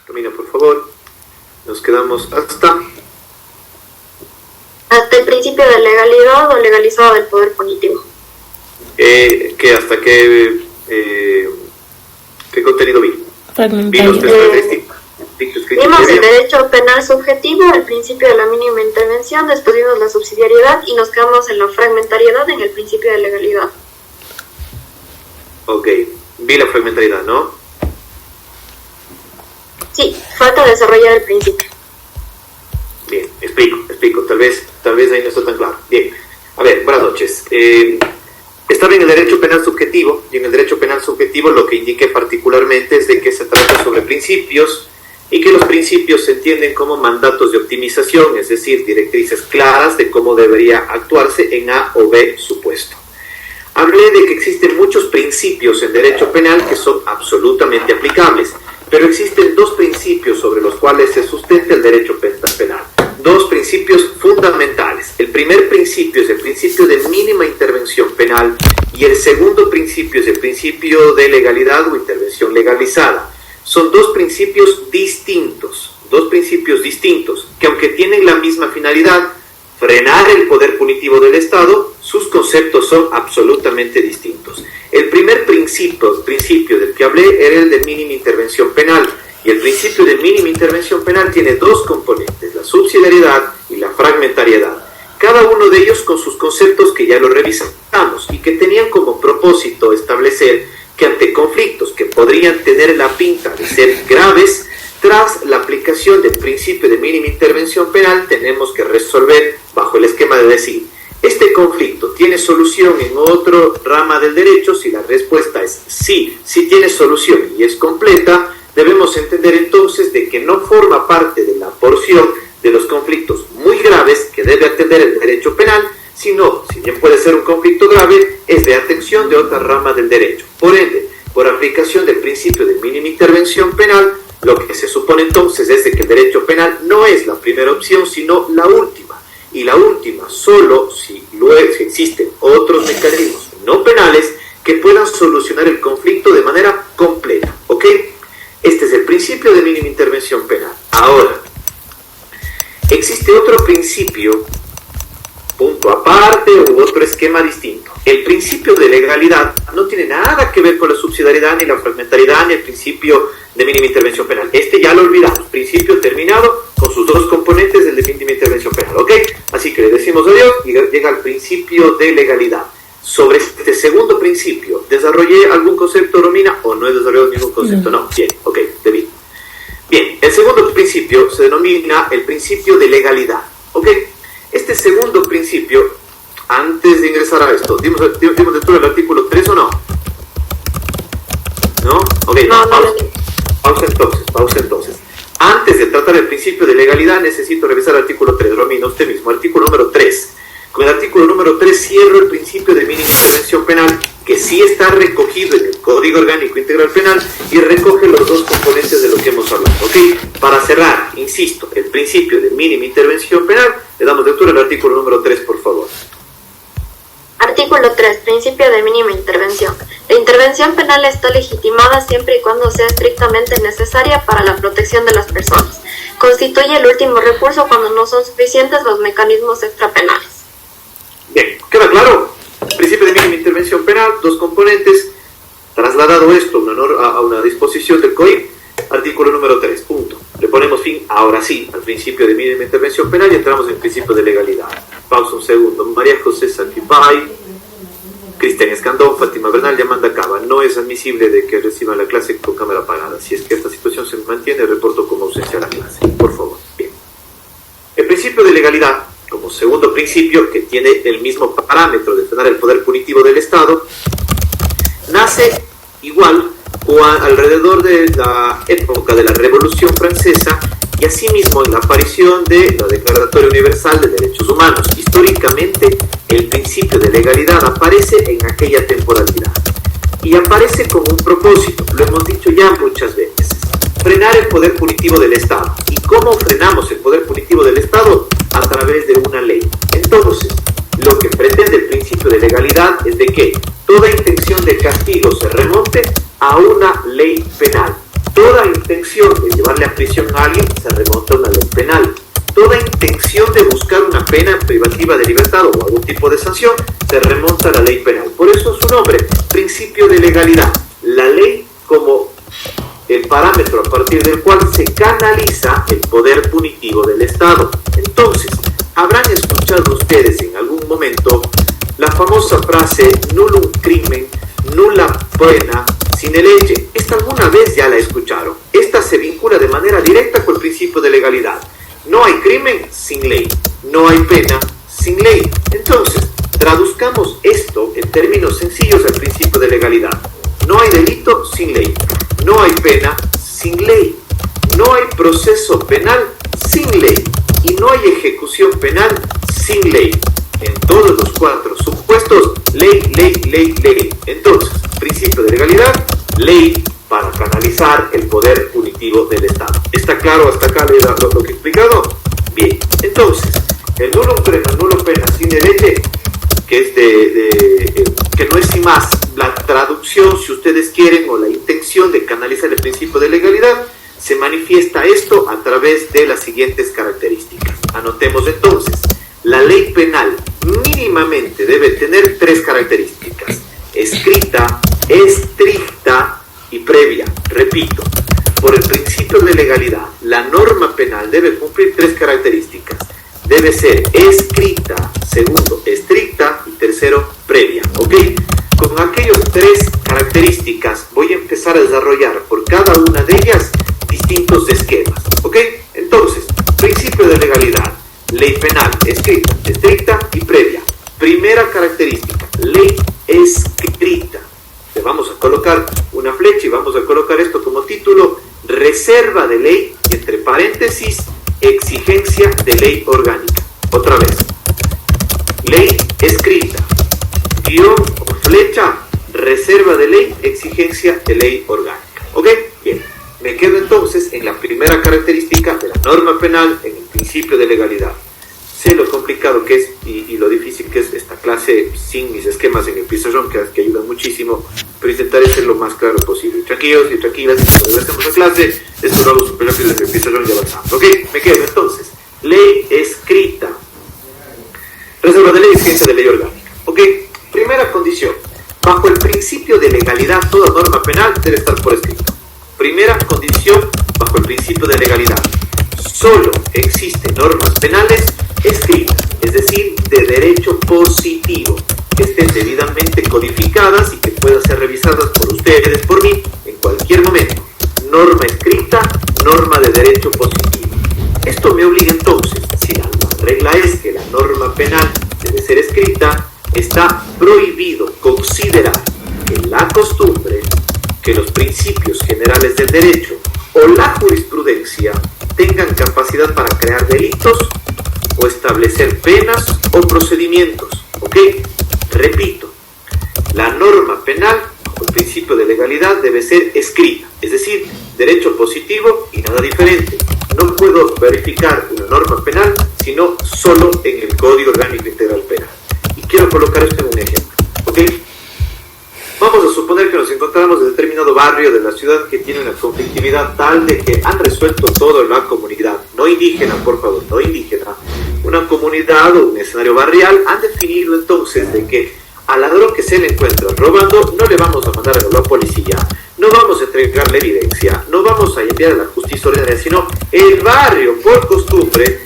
Romina, por favor. Nos quedamos hasta el principio de legalidad o legalizado del poder punitivo. ¿Hasta qué contenido vi? Fragmentario. Vimos el derecho penal subjetivo, el principio de la mínima intervención, después vimos la subsidiariedad y nos quedamos en la fragmentariedad en el principio de legalidad. Ok, vi la fragmentariedad, ¿no? Sí, falta desarrollar el principio. Bien, explico, tal vez ahí no está tan claro. Bien, a ver, buenas noches. Está bien el derecho penal subjetivo, y en el derecho penal subjetivo lo que indiqué particularmente es de que se trata sobre principios, y que los principios se entienden como mandatos de optimización, es decir, directrices claras de cómo debería actuarse en A o B supuesto. Hablé de que existen muchos principios en derecho penal que son absolutamente aplicables, pero existen dos principios sobre los cuales se sustenta el derecho penal. Dos principios fundamentales. El primer principio es el principio de mínima intervención penal y el segundo principio es el principio de legalidad o intervención legalizada. Son dos principios distintos que aunque tienen la misma finalidad, frenar el poder punitivo del Estado, sus conceptos son absolutamente distintos. El primer principio del que hablé era el de mínima intervención penal, y el principio de mínima intervención penal tiene dos componentes, la subsidiariedad y la fragmentariedad. Cada uno de ellos con sus conceptos que ya lo revisamos y que tenían como propósito establecer que ante conflictos que podrían tener la pinta de ser graves, tras la aplicación del principio de mínima intervención penal tenemos que resolver bajo el esquema de decir, ¿este conflicto tiene solución en otra rama del derecho? Si la respuesta es sí, sí tiene solución y es completa, debemos entender entonces de que no forma parte de la porción de los conflictos muy graves que debe atender el derecho penal, sino, si bien puede ser un conflicto grave, es de atención de otra rama del derecho. Por ende, por aplicación del principio de mínima intervención penal, lo que se supone entonces es de que el derecho penal no es la primera opción, sino la última. Y la última solo si existen otros mecanismos no penales que puedan solucionar el conflicto de manera completa. ¿Ok? Este es el principio de mínima intervención penal. Ahora, existe otro principio, punto aparte u otro esquema distinto. El principio de legalidad no tiene nada que ver con la subsidiariedad, ni la fragmentariedad, ni el principio de mínima intervención penal. Este ya lo olvidamos. Principio terminado con sus dos componentes del de mínima intervención penal. ¿Ok? Así que le decimos adiós y llega al principio de legalidad. Sobre este segundo principio, ¿desarrollé algún concepto, Romina? ¿O no he desarrollado ningún concepto? No. Bien, ok, debí. Bien, el segundo principio se denomina el principio de legalidad. ¿Ok? Este segundo principio, antes de ingresar a esto, ¿dimos lectura del artículo 3 o no? ¿No? Ok, No, pausa entonces. Antes de tratar el principio de legalidad, necesito revisar el artículo 3. Romina, usted mismo, artículo número 3. Con el artículo número 3 cierro el principio de mínima intervención penal, que sí está recogido en el Código Orgánico Integral Penal y recoge los dos componentes de lo que hemos hablado. ¿Ok? Para cerrar, insisto, el principio de mínima intervención penal, le damos lectura al artículo número 3, por favor. Artículo 3. Principio de mínima intervención. La intervención penal está legitimada siempre y cuando sea estrictamente necesaria para la protección de las personas. Constituye el último recurso cuando no son suficientes los mecanismos extrapenales. Bien, ¿queda claro? Principio de mínima intervención penal, dos componentes. Trasladado esto a una disposición del COIP, artículo número 3, punto. Le ponemos fin, ahora sí, al principio de mínima intervención penal y entramos en el principio de legalidad. Pausa un segundo. María José Santipay, Cristian Escandón, Fátima Bernal, Yamanda Cava. No es admisible de que reciban la clase con cámara apagada. Si es que esta situación se mantiene, reporto como ausencia a la clase. Por favor. Bien. El principio de legalidad, como segundo principio, que tiene el mismo parámetro de frenar el poder punitivo del Estado, nace igual o alrededor de la época de la Revolución Francesa y asimismo en la aparición de la Declaratoria Universal de Derechos Humanos. Históricamente, el principio de legalidad aparece en aquella temporalidad y aparece con un propósito, lo hemos dicho ya muchas veces, frenar el poder punitivo del Estado. ¿Y cómo frenamos el poder punitivo del Estado? A través de una ley. Entonces, lo que pretende el principio de legalidad es de que toda intención de castigo se remonte a una ley penal. Toda intención de llevarle a prisión a alguien se remonta a una ley penal. Toda intención de buscar una pena privativa de libertad o algún tipo de sanción se remonta a la ley penal. Por eso su nombre, principio de legalidad. La ley como el parámetro a partir del cual se canaliza el poder punitivo del Estado. Entonces, habrán escuchado ustedes en algún momento la famosa frase nullum crimen, nulla pena sine lege. Esta alguna vez ya la escucharon. Esta se vincula de manera directa con el principio de legalidad. No hay crimen sin ley, no hay pena sin ley. Entonces, traduzcamos esto en términos sencillos al principio de legalidad. No hay delito sin ley, no hay pena sin ley, no hay proceso penal sin ley y no hay ejecución penal sin ley. En todos los cuatro supuestos, ley, ley, ley, ley. Entonces, principio de legalidad, ley para canalizar el poder punitivo del Estado. ¿Está claro hasta acá lo que he explicado? Bien, entonces, el nullum crimen, nulla pena sine lege, que es que no es sin más la traducción, si ustedes quieren, o la intención de canalizar el principio de legalidad, se manifiesta esto a través de las siguientes características. Anotemos entonces, la ley penal mínimamente debe tener tres características: escrita, estricta y previa. Repito, por el principio de legalidad, la norma penal debe cumplir tres características. Debe ser escrita, segundo, estricta y tercero, previa. ¿Ok? Con aquellas tres características voy a empezar a desarrollar por cada una de ellas distintos esquemas. ¿Ok? Entonces, principio de legalidad, ley penal, escrita, estricta y previa. Primera característica, ley escrita. Le vamos a colocar una flecha y vamos a colocar esto como título: reserva de ley, entre paréntesis, exigencia de ley orgánica. Otra vez, ley escrita, guión o flecha, reserva de ley, exigencia de ley orgánica. ¿Ok? Bien, me quedo entonces en la primera característica de la norma penal en el principio de legalidad. Sé lo complicado que es y lo difícil que es esta clase sin mis esquemas en el pizarrón, que ayudan muchísimo, pero intentaré ser lo más claro posible. Tranquilos y tranquilas, regresemos a clase, esto lo hago súper rápido desde el pizarrón y avanzando. Ok, me quedo entonces. Ley escrita, reserva de ley, exigencia de ley orgánica. Ok, primera condición: bajo el principio de legalidad, toda norma penal debe estar por escrito. Primera condición, bajo el principio de legalidad, solo existen normas penales escritas, es decir, de derecho positivo, que estén debidamente codificadas y que puedan ser revisadas por ustedes, por mí, en cualquier momento. Norma escrita, norma de derecho positivo. Esto me obliga entonces, si la regla es que la norma penal debe ser escrita, está prohibido considerar que la costumbre, que los principios generales del derecho o la jurisprudencia tengan capacidad para crear delitos o establecer penas o procedimientos. ¿Ok? Repito, la norma penal, bajo el principio de legalidad, debe ser escrita, es decir, derecho positivo y nada diferente. No puedo verificar una norma penal sino solo en el Código Orgánico Integral Penal. Y quiero colocar esto en un ejemplo. ¿Ok? Vamos a suponer que nos encontramos en determinado barrio de la ciudad que tiene una conflictividad tal de que han resuelto todo en la comunidad, no indígena, por favor, no indígena, una comunidad o un escenario barrial. Han definido entonces de que al ladrón que se le encuentra robando no le vamos a mandar a la policía, no vamos a entregarle evidencia, no vamos a enviar a la justicia ordinaria, sino el barrio, por costumbre,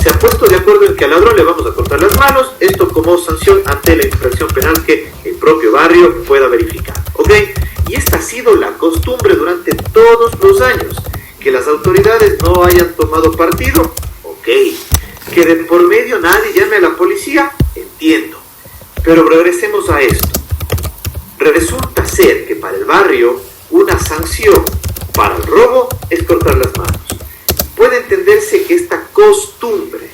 se ha puesto de acuerdo en que al ladrón le vamos a cortar las manos, esto como sanción ante la infracción penal que el propio barrio pueda verificar. ¿Ok? Y esta ha sido la costumbre durante todos los años. Que las autoridades no hayan tomado partido, ok. Que de por medio nadie llame a la policía, entiendo. Pero regresemos a esto. Resulta ser que para el barrio una sanción para el robo es cortar las manos. Puede entenderse que esta costumbre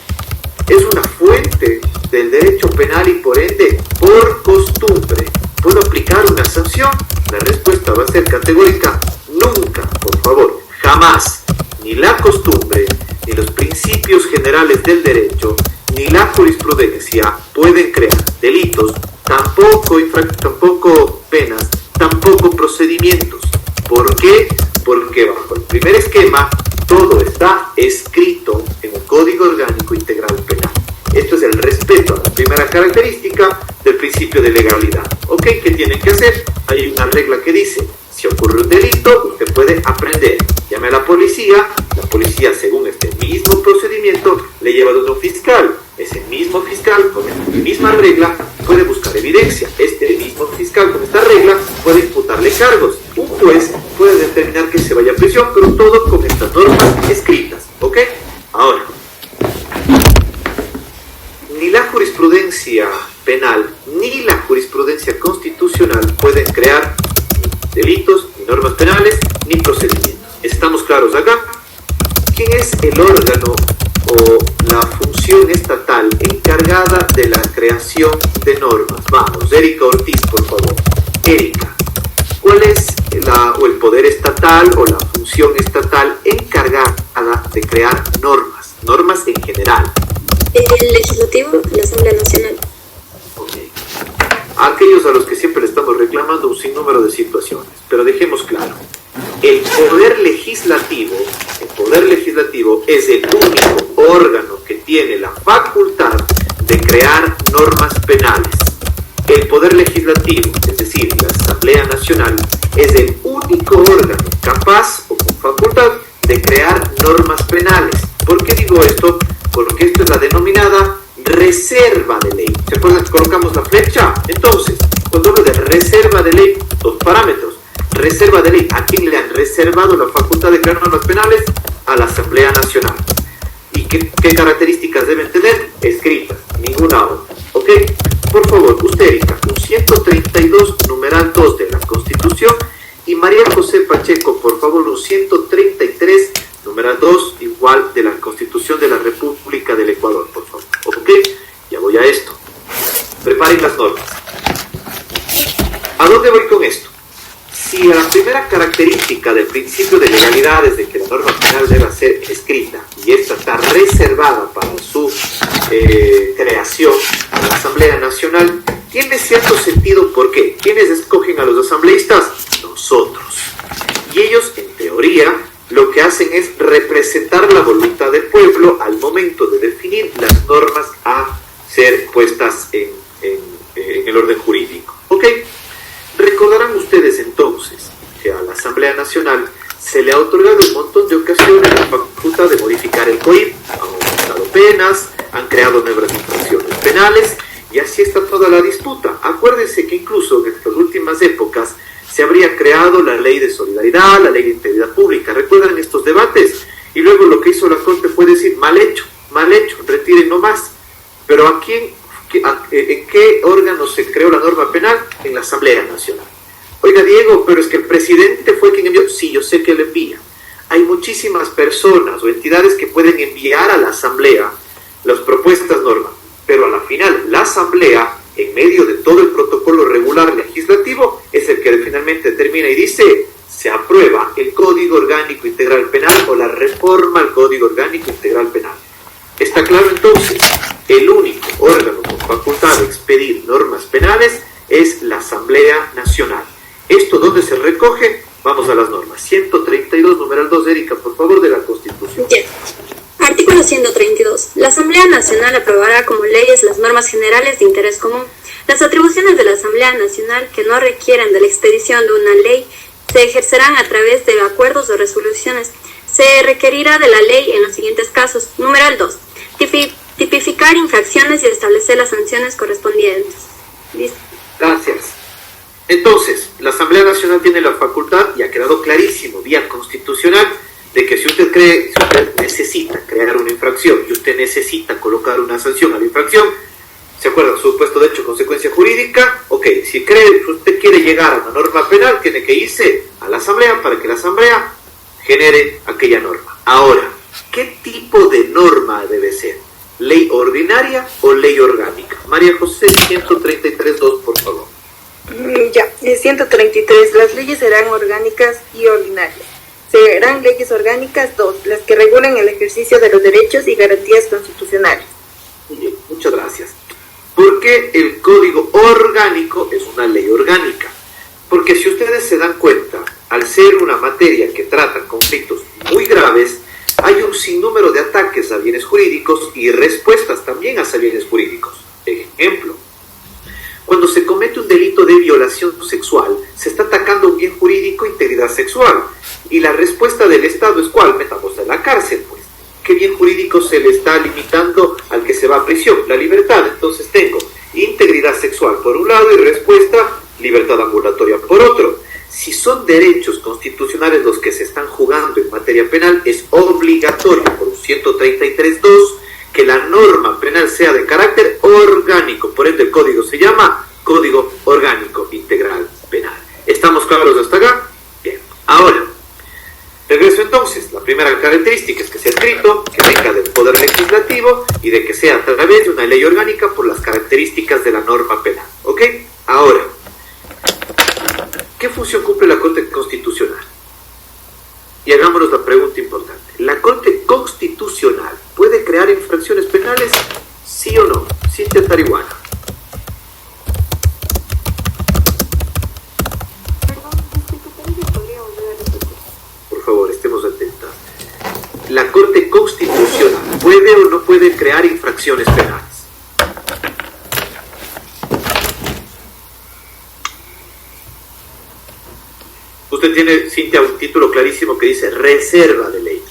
es una fuente del derecho penal y por ende, por costumbre, ¿puedo aplicar una sanción? La respuesta va a ser categórica: nunca, por favor, jamás. Ni la costumbre, ni los principios generales del derecho, ni la jurisprudencia pueden crear delitos, tampoco penas, tampoco procedimientos. ¿Por qué? Porque bajo esquema, todo está escrito en un código orgánico integral penal. Esto es el respeto a la primera característica del principio de legalidad. ¿Ok? ¿Qué tienen que hacer? Hay una regla que dice, si ocurre un delito, usted puede aprender. Llame a la policía según este mismo procedimiento le lleva a un fiscal. Ese mismo fiscal, con la misma regla, puede buscar evidencia. Este mismo fiscal, con esta regla, puede imputarle cargos. Un juez puede determinar que se vaya a prisión, pero todo con estas normas escritas. ¿Ok? Ahora, ni la jurisprudencia penal ni la jurisprudencia constitucional pueden crear ni delitos, ni normas penales, ni procedimientos. ¿Estamos claros acá? ¿Quién es el órgano o la función estatal encargada de la creación de normas? Vamos, Erika Ortiz, por favor. Erika, ¿cuál es el poder estatal o la función estatal encargada de crear normas? Normas en general. El legislativo, la Asamblea Nacional. Okay. Aquellos a los que siempre le estamos reclamando un sinnúmero de situaciones, pero dejemos claro, el poder legislativo es el único órgano que tiene la facultad de crear normas penales. El poder legislativo, es decir, la Asamblea Nacional, es el único órgano capaz o con facultad de crear normas penales. ¿Por qué digo esto? Porque esto es la denominada reserva de ley. ¿Se acuerdan que colocamos la flecha? Entonces, cuando hablo de reserva de ley, dos parámetros. Reserva de ley, ¿a quién le han reservado la facultad de crear normas penales? A la Asamblea Nacional. ¿Y qué características deben tener? Escritas, ninguna otra. ¿Ok? Por favor, usted, Erika, un 132, numeral 2 de la Constitución, y María José Pacheco, por favor, un 133, numeral 2, igual de la Constitución de la República del Ecuador, por favor. ¿Ok? Ya voy a esto. Preparen las normas. ¿A dónde voy con esto? Si la primera característica del principio de legalidad es de que la norma penal debe ser escrita y esta está reservada para su creación a la Asamblea Nacional, tiene cierto sentido. ¿Por qué? ¿Quiénes escogen a los asambleístas? Nosotros. Y ellos, en teoría, lo que hacen es representar la voluntad del pueblo al momento de definir las normas a ser puestas en el orden jurídico. ¿Ok? Recordarán ustedes entonces que a la Asamblea Nacional se le ha otorgado un montón de ocasiones la facultad de modificar el COIP, han aumentado penas, han creado nuevas infracciones penales, y así está toda la disputa. Acuérdense que incluso en estas últimas épocas se habría creado la ley de solidaridad, la ley de integridad pública. ¿Recuerdan estos debates? Y luego lo que hizo la Corte fue decir, mal hecho, retiren nomás. Pero ¿a quién? ¿En qué órgano se creó la norma penal? En la Asamblea Nacional. Oiga, Diego, pero es que el presidente fue quien envió. Sí, yo sé que lo envía. Hay muchísimas personas o entidades que pueden enviar a la Asamblea las propuestas normas, pero a la final la Asamblea, en medio de todo el protocolo regular legislativo, es el que finalmente determina y dice, se aprueba el Código Orgánico Integral Penal o la reforma al Código Orgánico Integral Penal. ¿Está claro entonces? El único órgano con facultad de expedir normas penales es la Asamblea Nacional. ¿Esto dónde se recoge? Vamos a las normas. 132, numeral 2, Erika, por favor, de la Constitución. Bien. Artículo 132. La Asamblea Nacional aprobará como leyes las normas generales de interés común. Las atribuciones de la Asamblea Nacional que no requieran de la expedición de una ley se ejercerán a través de acuerdos o resoluciones. Se requerirá de la ley en los siguientes casos. Numeral 2. Tipificar infracciones y establecer las sanciones correspondientes. ¿Listo? Gracias. Entonces, la Asamblea Nacional tiene la facultad, y ha quedado clarísimo, vía constitucional, de que si usted necesita crear una infracción y usted necesita colocar una sanción a la infracción, ¿se acuerdan? Supuesto de hecho, consecuencia jurídica. Ok, si usted quiere llegar a una norma penal, tiene que irse a la Asamblea para que la Asamblea genere aquella norma. Ahora, ¿qué tipo de norma debe ser? ¿Ley ordinaria o ley orgánica? María José, 133.2, por favor. Ya, 133. Las leyes serán orgánicas y ordinarias. Serán leyes orgánicas 2, las que regulan el ejercicio de los derechos y garantías constitucionales. Muy bien, muchas gracias. ¿Por qué el Código Orgánico es una ley orgánica? Porque si ustedes se dan cuenta, al ser una materia que trata conflictos muy graves, hay un sinnúmero de ataques a bienes jurídicos y respuestas también hacia bienes jurídicos. Ejemplo, cuando se comete un delito de violación sexual, se está atacando un bien jurídico, integridad sexual, y la respuesta del Estado es ¿cuál? Metamos en la cárcel, pues. ¿Qué bien jurídico se le está limitando al que se va a prisión? La libertad. Entonces tengo integridad sexual por un lado y respuesta, libertad ambulatoria por otro. Si son derechos constitucionales los que se están jugando en materia penal, es obligatorio por un 133.2 que la norma penal sea de carácter orgánico. Por ende, el código se llama Código Orgánico Integral Penal. ¿Estamos claros hasta acá? Bien. Ahora, regreso entonces. La primera característica es que sea escrito, que venga del Poder Legislativo y de que sea a través de una ley orgánica por las características de la norma penal. ¿Ok? Ahora, ¿qué función cumple la Corte Constitucional? Y hagámonos la pregunta importante. ¿La Corte Constitucional puede crear infracciones penales? ¿Sí o no? Cintia Tarihuana. Por favor, estemos atentos. ¿La Corte Constitucional puede o no puede crear infracciones penales? Usted tiene, Cintia, un título clarísimo que dice reserva de ley.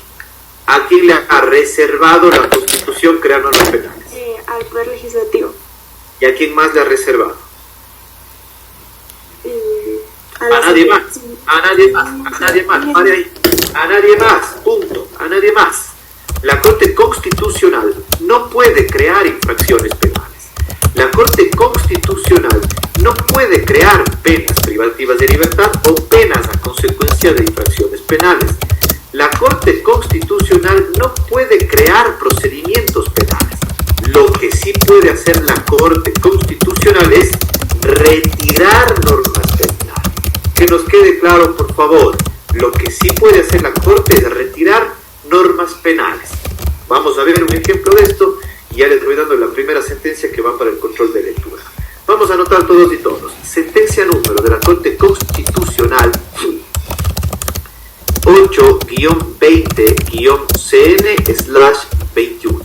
¿A quién le ha reservado la Constitución crear normas penales? Al Poder Legislativo. ¿Y a quién más le ha reservado? A nadie más. A nadie más. A nadie más. Pare ahí. A nadie más. Punto. A nadie más. La Corte Constitucional no puede crear infracciones penales. La Corte Constitucional no puede crear penas privativas de libertad o penas a consecuencia de infracciones penales. La Corte Constitucional no puede crear procedimientos penales. Lo que sí puede hacer la Corte Constitucional es retirar normas penales. Que nos quede claro, por favor, lo que sí puede hacer la Corte es retirar normas penales. Vamos a ver un ejemplo de esto y ya les voy dando la primera sentencia que va para el control de lectura. Vamos a anotar todos y todos. Sentencia número de la Corte Constitucional 8-20-CN/21.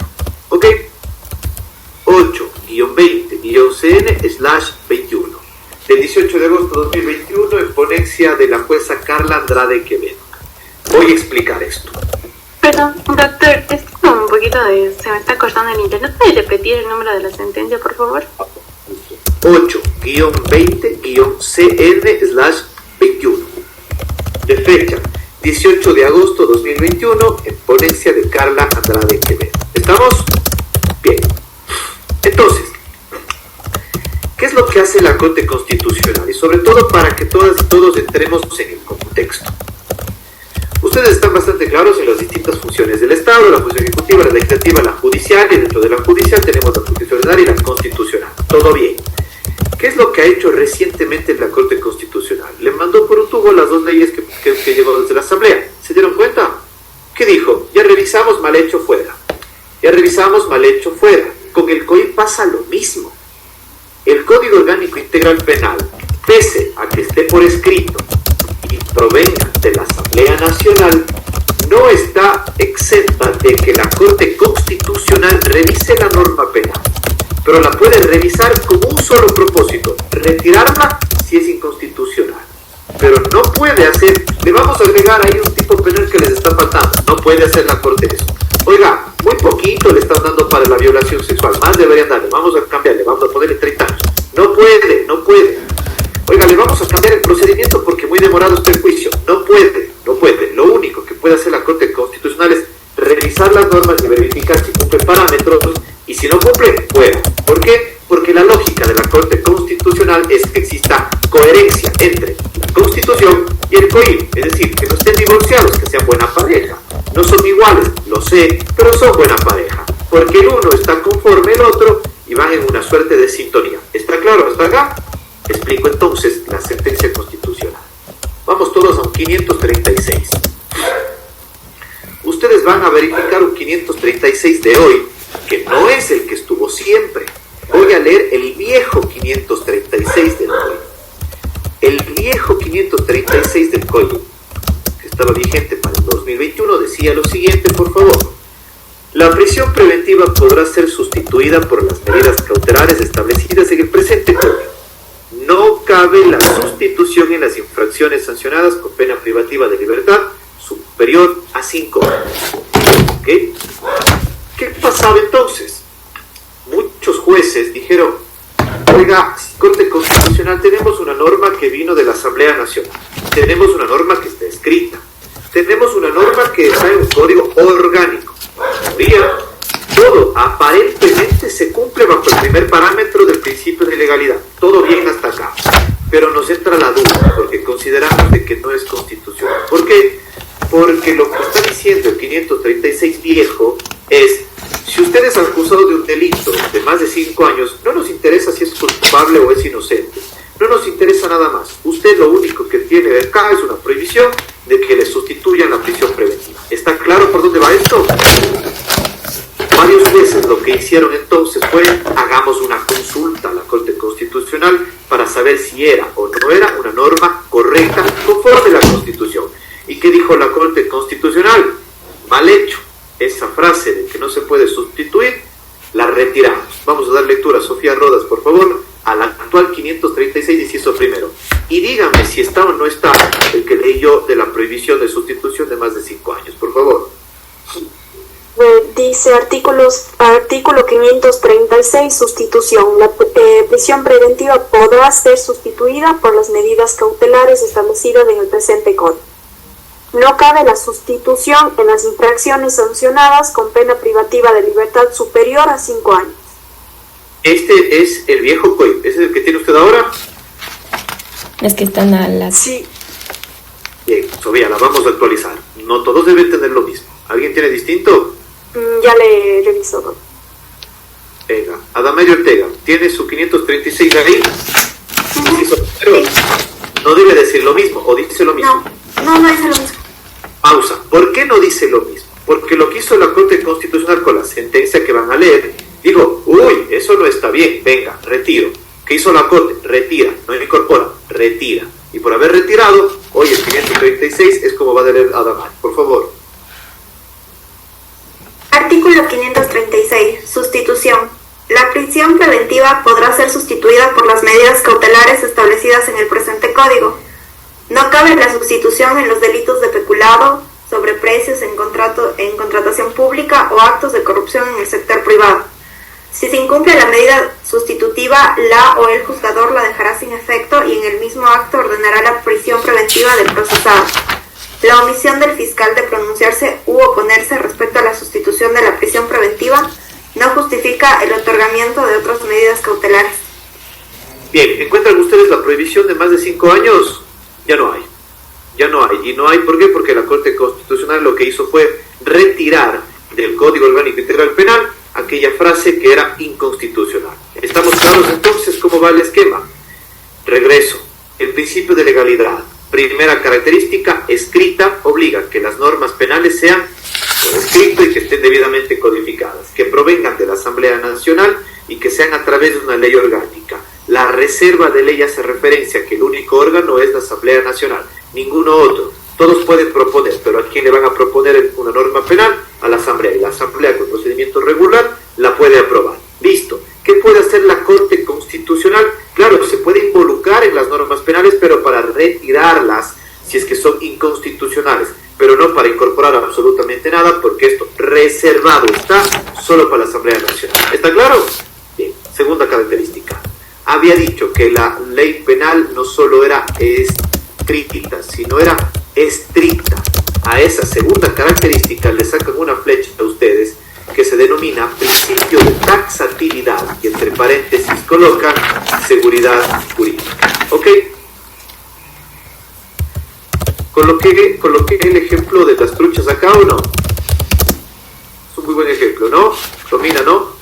¿Ok? 8-20-CN/21. Del 18 de agosto de 2021 en ponencia de la jueza Carla Andrade Quevedo. Voy a explicar esto. Perdón, doctor, es como un poquito de... se me está cortando el internet. ¿Puede repetir el número de la sentencia, por favor? 8-20-CN/21. De fecha 18 de agosto 2021 en ponencia de Carla Andrade Quevedo. ¿Estamos? Bien. Entonces, ¿qué es lo que hace la Corte Constitucional? Y sobre todo para que todas y todos entremos en el contexto. Ustedes están bastante claros en las distintas funciones del Estado, la función ejecutiva, la legislativa, la judicial, y dentro de la judicial tenemos la judicial y la constitucional. Todo bien. ¿Qué es lo que ha hecho recientemente la Corte Constitucional? Le mandó por un tubo las dos leyes que llegó desde la Asamblea. ¿Se dieron cuenta? ¿Qué dijo? Ya revisamos, mal hecho, fuera. Ya revisamos, mal hecho, fuera. Con el COI pasa lo mismo. El Código Orgánico Integral Penal, pese a que esté por escrito y provenga de la Asamblea Nacional, no está exenta de que la Corte Constitucional revise la norma penal, pero la puede revisar con un solo propósito: retirarla si es inconstitucional. Pero no puede hacer, le vamos a agregar ahí un tipo penal que les está faltando, no puede hacer la Corte eso. Oiga, muy poquito le están dando para la violación sexual, más deberían darle, vamos a cambiarle, vamos a ponerle 30 años. No puede, no puede. Oiga, le vamos a cambiar el procedimiento porque muy demorado está el juicio. No puede, no puede. Lo único que puede hacer la Corte Constitucional es revisar las normas y verificar si cumplen parámetros, y si no cumplen, fuera. ¿Por qué? Porque la lógica de la Corte Constitucional es que exista coherencia entre la Constitución y el COI, es decir, que no estén divorciados, que sean buena pareja. No son iguales, lo sé, pero son buena pareja, porque el uno está conforme al otro y van en una suerte de sintonía. ¿Está claro hasta acá? Explico entonces la sentencia constitucional. Vamos todos a un 536. Ustedes van a verificar un 536 de hoy, que no es el que estuvo siempre. Voy a leer el viejo 536 del COI. El viejo 536 del COI, que estaba vigente para el 2 2021 decía lo siguiente, por favor. La prisión preventiva podrá ser sustituida por las medidas cautelares establecidas en el presente código. No cabe la sustitución en las infracciones sancionadas con pena privativa de libertad superior a 5 años. ¿Okay? ¿Qué pasaba entonces? Muchos jueces dijeron, oiga, Corte Constitucional, tenemos una norma que vino de la Asamblea Nacional, tenemos una norma que está escrita, tenemos una norma que está en un código orgánico. Todo aparentemente se cumple bajo el primer parámetro del principio de legalidad. Todo bien hasta acá. Pero nos entra la duda, porque consideramos de que no es constitucional. ¿Por qué? Porque lo que está diciendo el 536 viejo es, si usted es acusado de un delito de más de 5 años, no nos interesa si es culpable o es inocente. No nos interesa nada más. Usted lo único que tiene acá es una prohibición de que le sustituyan la prisión preventiva. ¿Está claro por dónde va esto? Varios jueces lo que hicieron entonces fue, hagamos una consulta a la Corte Constitucional para saber si era o no era una norma correcta conforme a la Constitución. ¿Y qué dijo la Corte Constitucional? Mal hecho. Esa frase de que no se puede sustituir, la retiramos. Vamos a dar lectura, Sofía Rodas, por favor, al actual 536, inciso primero. Y dígame si está o no está el que leí yo de la prohibición de sustitución de más de 5 años, por favor. Dice artículo 536, sustitución. La prisión preventiva podrá ser sustituida por las medidas cautelares establecidas en el presente código. No cabe la sustitución en las infracciones sancionadas con pena privativa de libertad superior a 5 años. Este es el viejo COIP, ¿ese es el que tiene usted ahora? Es que están a las... Sí. Bien, Sofía, la vamos a actualizar. No todos deben tener lo mismo. ¿Alguien tiene distinto? Ya le reviso todo. Venga, Adamario Ortega, ¿tiene su 536 ahí? Pero no debe decir lo mismo, o dice lo mismo. No dice lo mismo. Pausa. ¿Por qué no dice lo mismo? Porque lo que hizo la Corte Constitucional con la sentencia que van a leer, digo, uy, eso no está bien, venga, retiro. ¿Qué hizo la Corte? Retira, no incorpora, retira. Y por haber retirado, hoy el 536 es como va a leer Adamario. Por favor. Artículo 536. Sustitución. La prisión preventiva podrá ser sustituida por las medidas cautelares establecidas en el presente código. No cabe la sustitución en los delitos de peculado, sobreprecios en contratación pública o actos de corrupción en el sector privado. Si se incumple la medida sustitutiva, la o el juzgador la dejará sin efecto y en el mismo acto ordenará la prisión preventiva del procesado. La omisión del fiscal de pronunciarse u oponerse respecto a la sustitución de la prisión preventiva no justifica el otorgamiento de otras medidas cautelares. Bien, ¿encuentran ustedes la prohibición de más de 5 años? Ya no hay. ¿Y no hay por qué? Porque la Corte Constitucional lo que hizo fue retirar del Código Orgánico Integral Penal aquella frase que era inconstitucional. ¿Estamos claros entonces cómo va el esquema? Regreso. El principio de legalidad. Primera característica, escrita, obliga que las normas penales sean por escrito y que estén debidamente codificadas, que provengan de la Asamblea Nacional y que sean a través de una ley orgánica. La reserva de ley hace referencia a que el único órgano es la Asamblea Nacional, ninguno otro. Todos pueden proponer, pero ¿a quién le van a proponer una norma penal? A la Asamblea. Y la Asamblea, con procedimiento regular, la puede aprobar. Listo. ¿Qué puede hacer la Corte Constitucional? Claro, se puede involucrar en las normas penales, pero para retirarlas, si es que son inconstitucionales, pero no para incorporar absolutamente nada, porque esto reservado está solo para la Asamblea Nacional. ¿Está claro? Bien. Segunda característica. Había dicho que la ley penal no solo era escrita, sino era estricta. A esa segunda característica le sacan una flecha a ustedes que se denomina principio de taxatividad y entre paréntesis colocan seguridad jurídica. ¿Ok? ¿Coloqué el ejemplo de las truchas acá o no? Es un muy buen ejemplo, ¿no? Domina, ¿no?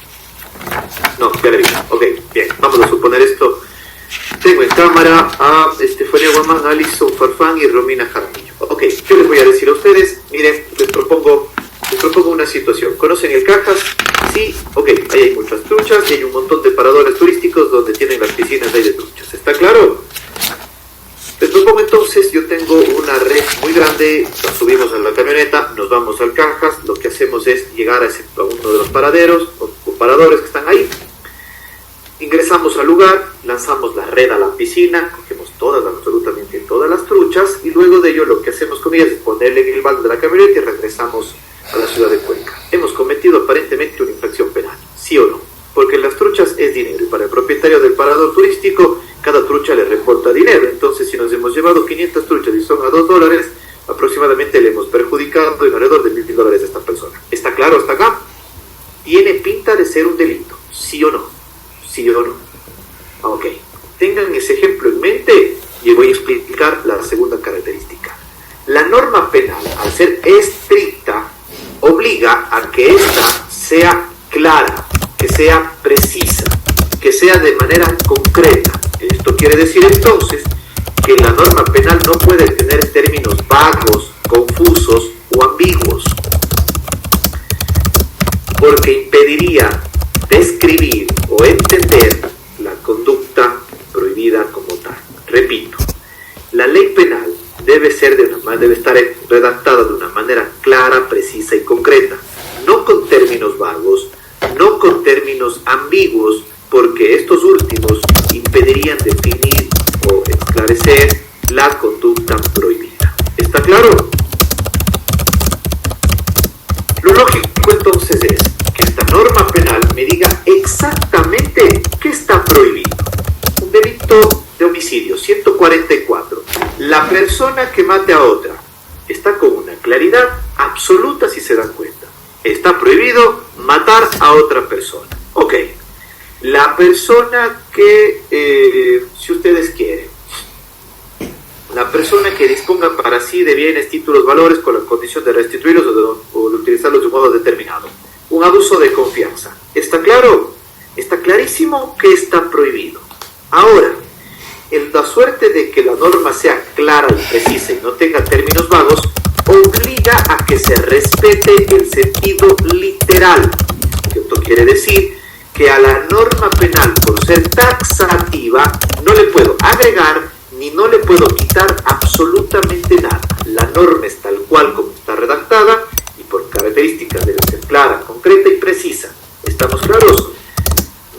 No, ya le vi. Ok, bien, vamos a suponer esto. Tengo en cámara a Estefanía Guamán, Alison Farfán y Romina Jaramillo. Ok, yo les voy a decir a ustedes, miren, les propongo una situación. ¿Conocen el Cajas? Sí, ok, ahí hay muchas truchas y hay un montón de paradores turísticos donde tienen las piscinas ahí de truchas. ¿Está claro? Les propongo entonces, yo tengo una red muy grande, nos subimos a la camioneta, nos vamos al Cajas, lo que hacemos es llegar a uno de los paraderos o paradores que están ahí, ingresamos al lugar, lanzamos la red a la piscina, cogemos absolutamente todas las truchas, y luego de ello lo que hacemos con ellas es ponerle en el balde de la camioneta y regresamos a la ciudad de Cuenca. Hemos cometido aparentemente una infracción penal, ¿sí o no? Porque las truchas es dinero, y para el propietario del parador turístico, cada trucha le reporta dinero. Entonces, si nos hemos llevado 500 truchas y son a $2, aproximadamente le hemos perjudicado en alrededor de $1,000 a esta persona. ¿Está claro hasta acá? Tiene pinta de ser un delito, ¿sí o no? ¿Sí o no? Ok. Tengan ese ejemplo en mente y voy a explicar la segunda característica. La norma penal, al ser estricta, obliga a que ésta sea clara, que sea precisa, que sea de manera concreta. Esto quiere decir entonces que la norma penal no puede tener términos vagos, confusos o ambiguos, porque impediría describir o entender la conducta prohibida como tal. Repito, la ley penal debe estar redactada de una manera clara, precisa y concreta, no con términos vagos, no con términos ambiguos, porque estos últimos impedirían definir o esclarecer la conducta prohibida. ¿Está claro? Lo lógico entonces es que esta norma penal me diga exactamente qué está prohibido. Un delito de homicidio, 144. La persona que mate a otra está con una claridad absoluta, si se dan cuenta. Está prohibido matar a otra persona. Ok. La persona que, si ustedes quieren, la persona que disponga para sí de bienes, títulos, valores con la condición de restituirlos o de utilizarlos de un modo determinado. Un abuso de confianza. ¿Está claro? Está clarísimo que está prohibido. Ahora, en la suerte de que la norma sea clara y precisa y no tenga términos vagos, obliga a que se respete el sentido literal. Esto quiere decir que a la norma penal, por ser taxativa, no le puedo agregar ni no le puedo quitar absolutamente nada. La norma es tal cual como está redactada y por características debe ser clara, concreta y precisa. ¿Estamos claros?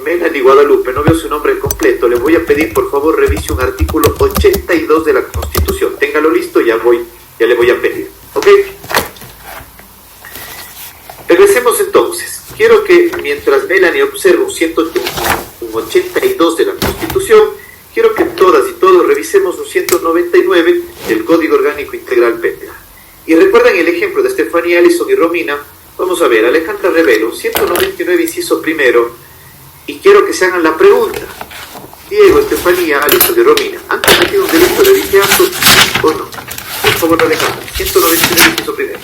Melanie Guadalupe, no veo su nombre completo, le voy a pedir por favor revise un artículo 82 de la Constitución. Téngalo listo, ya le voy a pedir. ¿Ok? Regresemos entonces. Quiero que mientras Melanie observa un 82 de la Constitución, quiero que todas y todos revisemos un 199 del Código Orgánico Integral Penal. Y recuerdan el ejemplo de Estefanía, Alison y Romina. Vamos a ver, Alejandra Revelo, 199 inciso primero, y quiero que se hagan la pregunta. Diego, Estefanía, Alison y Romina, ¿han cometido un delito de vigiato o no? Por favor, Alejandra, 199 inciso primero.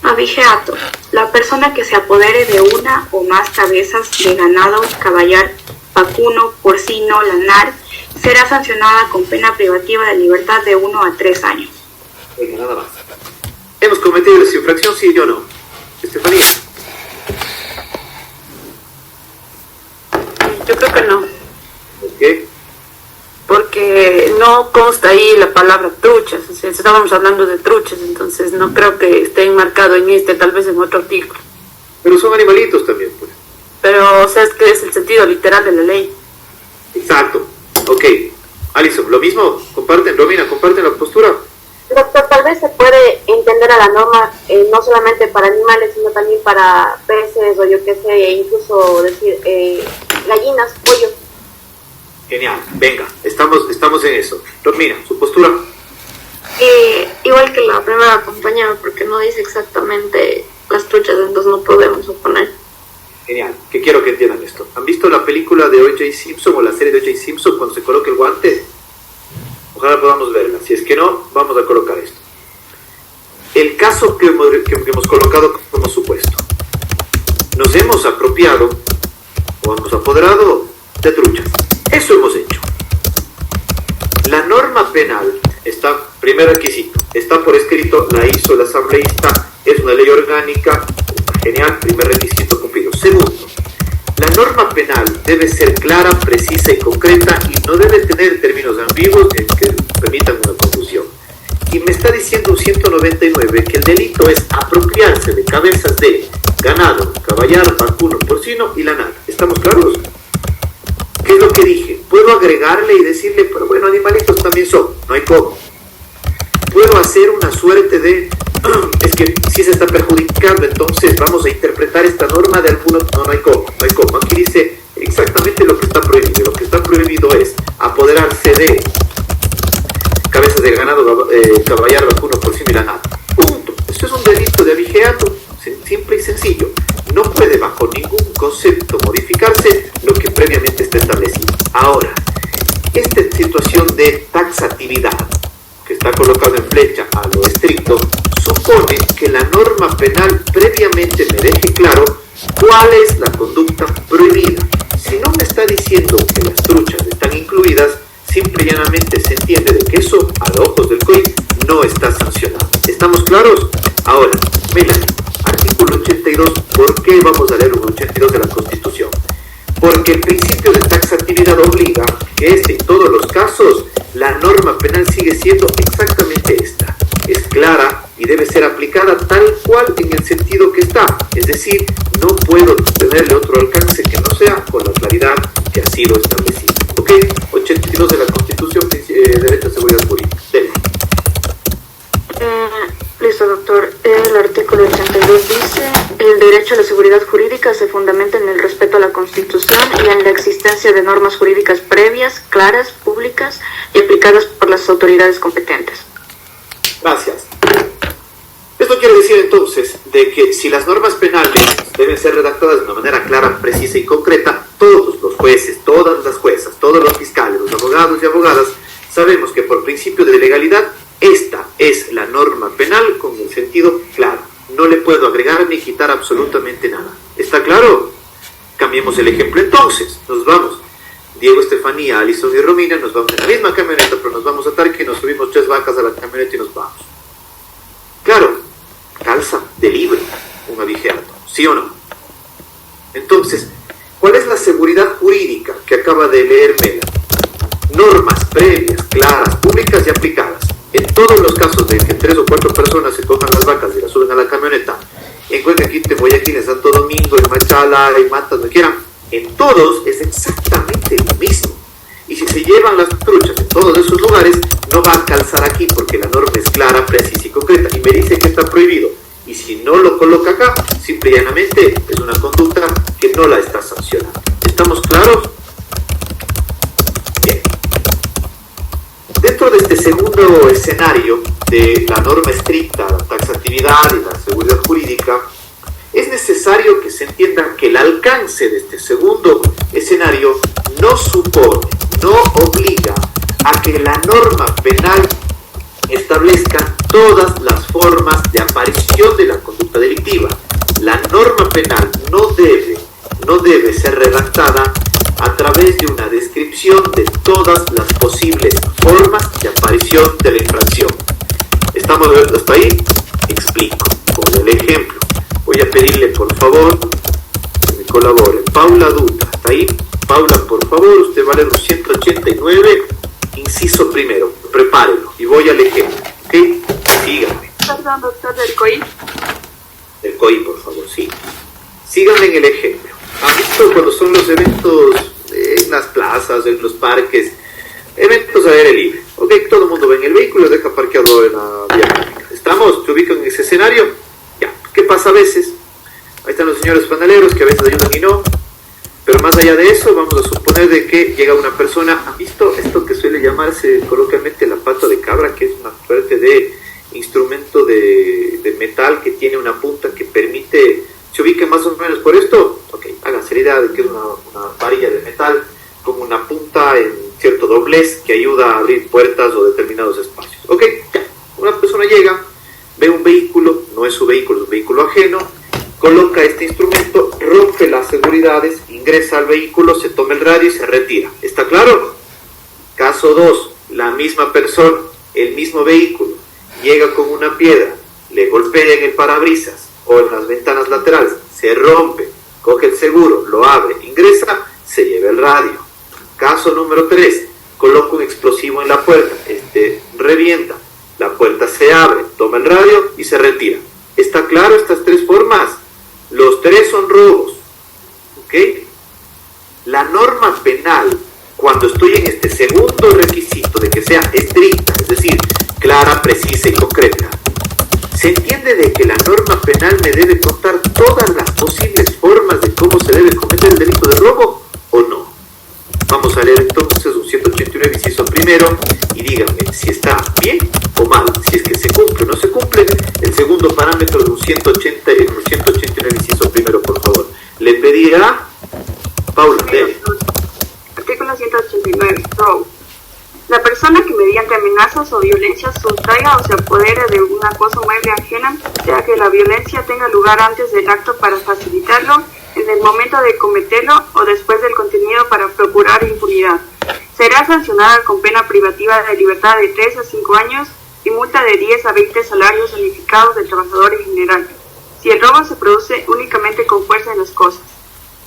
Abigeato, la persona que se apodere de una o más cabezas de ganado, caballar, vacuno, porcino, lanar, será sancionada con pena privativa de libertad de 1 a 3 años. Venga, nada más. ¿Hemos cometido esa infracción, sí o no? Estefanía. Yo creo que no. ¿Por qué? Porque no consta ahí la palabra truchas, o sea, estábamos hablando de truchas, entonces no creo que esté enmarcado en tal vez en otro artículo. Pero son animalitos también, pues. Pero, o sea, es que es el sentido literal de la ley. Exacto. Ok. Alison, ¿lo mismo? ¿Comparten? Romina, ¿comparten la postura? Doctor, tal vez se puede entender a la norma no solamente para animales, sino también para peces o yo qué sé, incluso decir gallinas, pollos. Genial, venga, estamos en eso. Romina, ¿su postura? Igual que la primera compañera, porque no dice exactamente las truchas, entonces no podemos oponer. Genial, que quiero que entiendan esto. ¿Han visto la película de O.J. Simpson o la serie de O.J. Simpson cuando se coloca el guante? Ojalá podamos verla. Si es que no, vamos a colocar esto. El caso que hemos colocado como supuesto. Nos hemos apropiado o hemos apoderado de truchas. Eso hemos hecho. La norma penal está, primer requisito, está por escrito, la hizo el asambleísta, es una ley orgánica. Genial, primer requisito cumplido. Segundo, La norma penal debe ser clara, precisa y concreta y no debe tener términos ambiguos que permitan una confusión. Y me está diciendo un 199 que el delito es apropiarse de cabezas de ganado, caballar, vacuno, porcino y lanar. ¿Estamos claros? ¿Qué es lo que dije? Puedo agregarle y decirle, pero bueno, animalitos también son, no hay cómo. Puedo hacer una suerte de, es que si se está perjudicando, entonces vamos a interpretar esta norma de algunos, no hay cómo, no hay cómo. Aquí dice exactamente lo que está prohibido. Lo que está prohibido es apoderarse de cabezas de ganado, caballar, vacuno, porcino y lanar. Punto. Eso es un delito de abigeato, simple y sencillo. No puede bajo ningún concepto modificarse lo que previamente está establecido. Ahora, esta situación de taxatividad, que está colocado en flecha a lo estricto, supone que la norma penal previamente me deje claro cuál es la conducta prohibida. Si no me está diciendo que las truchas están incluidas, simple y llanamente se entiende de que eso, a los ojos del COI, no está sancionado. ¿Estamos claros? Ahora, Melanie, artículo 82, ¿por qué vamos a leer un 82 de la Constitución? Porque el principio de taxatividad obliga que en todos los casos, la norma penal sigue siendo exactamente esta. Es clara y debe ser aplicada tal cual en el sentido que está. Es decir, no puedo tenerle otro alcance que no sea con la claridad que ha sido establecida. ¿Ok? 82 de la Constitución, Derecho a Seguridad Jurídica. Dele. Listo, doctor. El artículo 82 dice: el derecho a la seguridad jurídica se fundamenta en el respeto a la Constitución y en la existencia de normas jurídicas previas, claras, públicas y aplicadas por las autoridades competentes. Gracias. Esto quiere decir entonces de que si las normas penales deben ser redactadas de una manera clara, precisa y concreta, todos los jueces, todas las juezas, todos los fiscales, los abogados y abogadas, sabemos que por principio de legalidad, esta es la norma penal con el sentido claro. No le puedo agregar ni quitar absolutamente nada. ¿Está claro? Cambiemos el ejemplo entonces. Nos vamos. Diego, Estefanía, Alison y Romina nos vamos en la misma camioneta, pero nos vamos a Tarque y nos subimos 3 vacas a la camioneta y nos vamos. Claro, calza de libre un abigeato, ¿sí o no? Entonces, ¿cuál es la seguridad jurídica que acaba de leer Mela? Normas previas, claras, públicas y aplicadas. En todos los casos de que 3 o 4 personas se cojan las vacas y las suben a la camioneta, en Cuenca, Guayaquil, en Santo Domingo, en Machala, en Matas, donde quieran, en todos es exactamente lo mismo. Y si se llevan las truchas en todos esos lugares, no va a calzar aquí porque la norma es clara, precisa y concreta y me dice que está prohibido. Y si no lo coloca acá, simple y llanamente es una conducta que no la está sancionando. ¿Estamos claros? Bien. Dentro de este segundo escenario de la norma estricta, la taxatividad y la seguridad jurídica, es necesario que se entienda que el alcance de este segundo escenario no supone, no obliga a que la norma penal establezca todas las formas de aparición de la conducta delictiva. La norma penal no debe ser redactada a través de una descripción de todas las posibles formas de aparición de la infracción. ¿Estamos hasta ahí? Explico con el ejemplo. Voy a pedirle por favor que me colabore. Paula Duta, ¿está ahí? Paula, por favor, usted va a leer un 189, inciso primero. Prepárelo y voy al ejemplo. ¿Ok? Síganme. Perdón, doctor, del COI. Del COI, por favor, sí. Síganme en el ejemplo. ¿Han visto cuando son los eventos en las plazas, en los parques? Eventos al aire libre. Ok, todo el mundo va en el vehículo y deja parqueado en la vía pública. ¿Estamos? ¿Se ubican en ese escenario? Ya. ¿Qué pasa a veces? Ahí están los señores panaleros que a veces ayudan y no. Pero más allá de eso, vamos a suponer de que llega una persona. ¿Han visto esto que suele llamarse coloquialmente la pata de cabra? Que es una suerte de instrumento de metal que tiene una punta que permite... ¿Se ubiquen más o menos por esto? Ok, háganse la idea de que es una varilla de metal con una punta en cierto doblez que ayuda a abrir puertas o determinados espacios. Ok, ya. Una persona llega, ve un vehículo, no es su vehículo, es un vehículo ajeno, coloca este instrumento, rompe las seguridades, ingresa al vehículo, se toma el radio y se retira. ¿Está claro? Caso 2, la misma persona, el mismo vehículo, llega con una piedra, le golpea en el parabrisas o en las ventanas laterales, se rompe, coge el seguro, lo abre, ingresa, se lleva el radio. Caso número 3, coloca un explosivo en la puerta, revienta, la puerta se abre, toma el radio y se retira. ¿Está claro estas 3 formas? Los 3 son robos, ¿ok? La norma penal, cuando estoy en este segundo requisito de que sea estricta, es decir, clara, precisa y concreta, se entiende de que la norma penal me debe contar todas las posibles formas de cómo se debe cometer el delito de robo o no. Vamos a leer entonces un 189 inciso primero y díganme si está bien o mal, si es que se cumple o no se cumple el segundo parámetro de un 189 inciso primero, por favor. Le pedirá Paula, debe. Artículo 189. Robo. La persona que mediante amenazas o violencia sustraiga o se apodere de una cosa mueble ajena, sea que la violencia tenga lugar antes del acto para facilitarlo, en el momento de cometerlo o después del contenido para procurar impunidad, será sancionada con pena privativa de libertad de 3 a 5 años y multa de 10 a 20 salarios unificados del trabajador en general, si el robo se produce únicamente con fuerza de las cosas.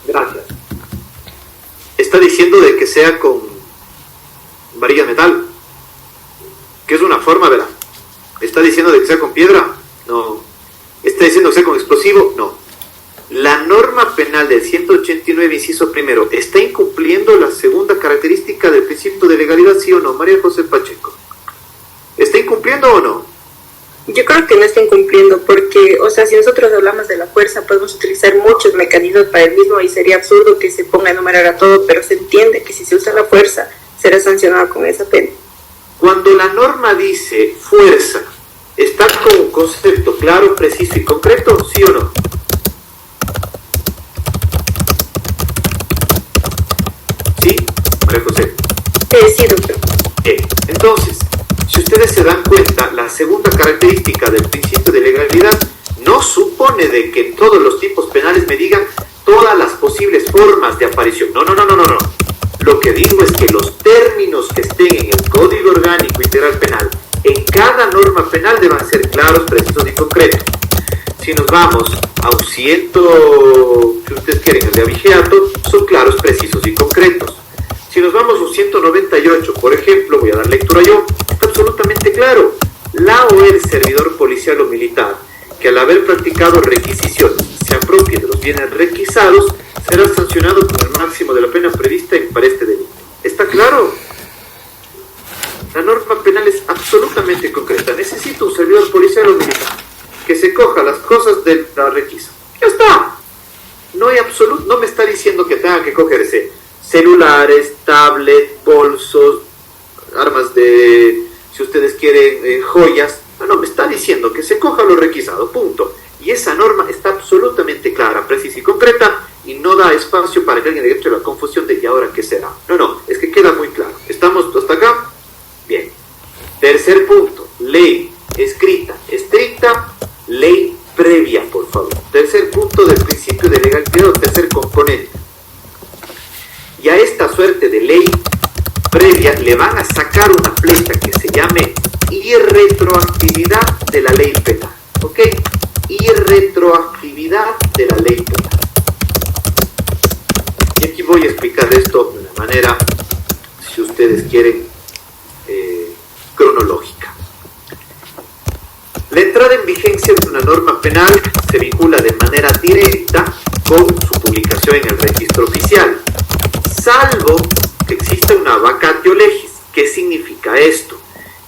Gracias. Está diciendo de que sea con varilla de metal, que es una forma, ¿verdad? ¿Está diciendo de que sea con piedra? No. ¿Está diciendo que sea con explosivo? No. La norma penal del 189, inciso primero, ¿está incumpliendo la segunda característica del principio de legalidad, sí o no, María José Pacheco? ¿Está incumpliendo o no? Yo creo que no está incumpliendo porque, o sea, si nosotros hablamos de la fuerza, podemos utilizar muchos mecanismos para el mismo y sería absurdo que se ponga a enumerar a todo, pero se entiende que si se usa la fuerza, será sancionado con esa pena. Cuando la norma dice fuerza, ¿está con un concepto claro, preciso y concreto, sí o no? ¿Sí, María José? Sí, doctor. Entonces, si ustedes se dan cuenta, la segunda característica del principio de legalidad no supone de que en todos los tipos penales me digan todas las posibles formas de aparición. No. Lo que digo es que los términos que estén en el Código Orgánico Integral Penal, en cada norma penal deban ser claros, precisos y concretos. Si nos vamos a un que ustedes quieren, el de abigeato, son claros, precisos y concretos. Si nos vamos a un 198, por ejemplo, voy a dar lectura yo, está absolutamente claro. La o el servidor policial o militar que al haber practicado requisiciones se apropie de los bienes requisados, será sancionado con el máximo de la pena prevista para este delito. ¿Está claro? La norma penal es absolutamente concreta. Necesito un servidor policial o militar que se coja las cosas de la requisa. ¡Ya está! No me está diciendo que tenga que cogerse celulares, tablets, bolsos, armas de, si ustedes quieren, joyas. No, me está diciendo que se coja lo requisado, punto. Y esa norma está absolutamente clara, precisa y concreta y no da espacio para que alguien le entre la confusión de ¿y ahora qué será? No, es que queda muy claro. ¿Estamos hasta acá? Bien. Tercer punto, ley escrita, estricta, ley previa, por favor. Tercer punto del principio de legalidad, tercer componente. Y a esta suerte de ley previa le van a sacar una flecha que se llame irretroactividad de la ley penal, ¿ok? Irretroactividad de la ley penal. Y aquí voy a explicar esto de una manera, si ustedes quieren, cronológica. La entrada en vigencia de una norma penal se vincula de manera directa con su publicación en el registro oficial, salvo que exista una vacatio legis. ¿Qué significa esto?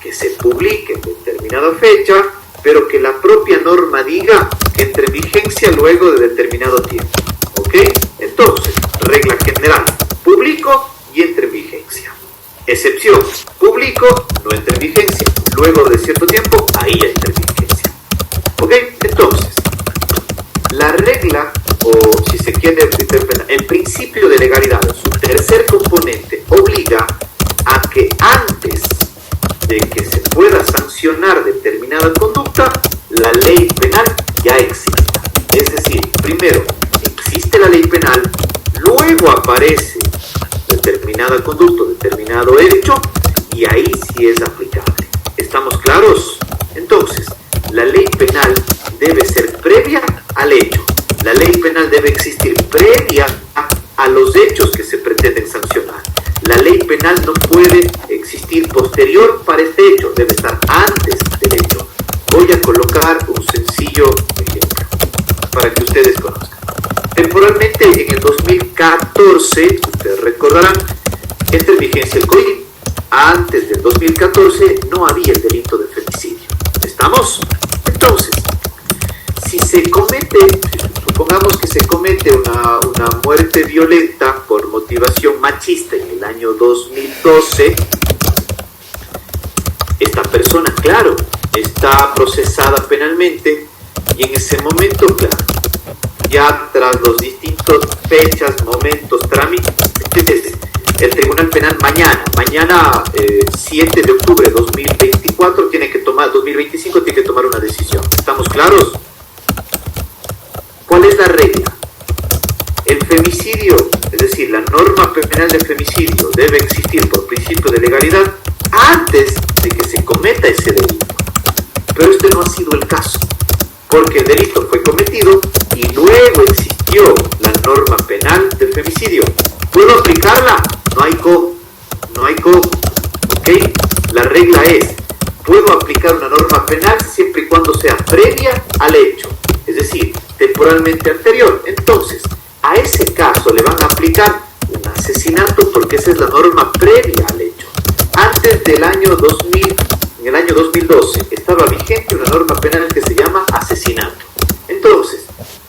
Que se publique en determinada fecha, pero que la propia norma diga que entre en vigencia luego de determinado tiempo. ¿Ok? Entonces, regla general, publico y entra en vigencia. Excepción, publico, no entra en vigencia. Luego de cierto tiempo, ahí entra en vigencia. ¿Ok? Entonces, la regla, o si se quiere, el principio de legalidad, su tercer componente, obliga a que antes de que se pueda sancionar determinada conducta, la ley penal ya exista. Es decir, primero existe la ley penal, luego aparece determinada conducta, determinado hecho, y ahí sí es aplicable. ¿Estamos claros? Entonces, la ley penal debe ser previa al hecho. La ley penal debe existir previa a los voy a colocar un sencillo ejemplo para que ustedes conozcan. Temporalmente, en el 2014, ustedes recordarán, entra en vigencia el COI. Antes del 2014 no había el delito de femicidio. ¿Estamos? Entonces, si se comete, supongamos que se comete una muerte violenta por motivación machista en el año 2012, esta persona, claro, está procesada penalmente y en ese momento, claro, ya tras los distintos fechas, momentos, trámites, el Tribunal Penal mañana 7 de octubre de 2024 2025 tiene que tomar una decisión. ¿Estamos claros? ¿Cuál es la regla? El femicidio, es decir, la norma penal de femicidio debe existir por principio de legalidad antes de que se cometa ese delito. Pero este no ha sido el caso, porque el delito fue cometido y luego existió la norma penal de femicidio. ¿Puedo aplicarla? No hay cómo, ¿ok? La regla es, puedo aplicar una norma penal siempre y cuando sea previa al hecho, es decir, temporalmente anterior. Entonces, a ese caso le van a aplicar un asesinato porque esa es la norma previa al hecho. Antes del año 2000, en el año 2012, estaba vigente una norma penal que se llama asesinato. Entonces,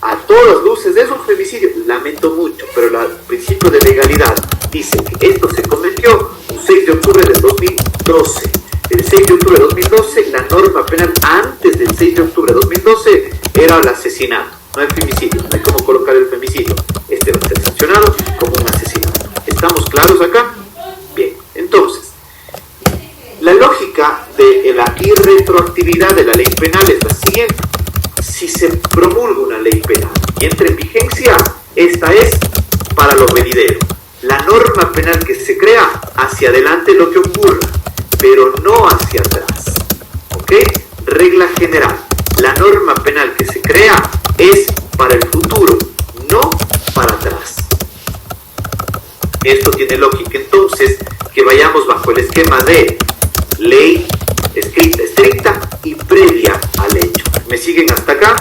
a todas luces es un femicidio, lamento mucho, pero el principio de legalidad dice que esto se cometió un 6 de octubre del 2012. El 6 de octubre de 2012, la norma penal antes del 6 de octubre de 2012 era el asesinato, no el femicidio. No hay cómo colocar el femicidio. Este va a ser sancionado como un asesinato. ¿Estamos claros acá? Bien, entonces, la lógica de la irretroactividad de la ley penal es la siguiente. Si se promulga una ley penal y entra en vigencia, esta es para lo venidero. La norma penal que se crea, hacia adelante lo que ocurra, pero no hacia atrás. ¿Ok? Regla general. La norma penal que se crea es para el futuro, no para atrás. Esto tiene lógica entonces que vayamos bajo el esquema de ley escrita, estricta y previa al hecho. ¿Me siguen hasta acá?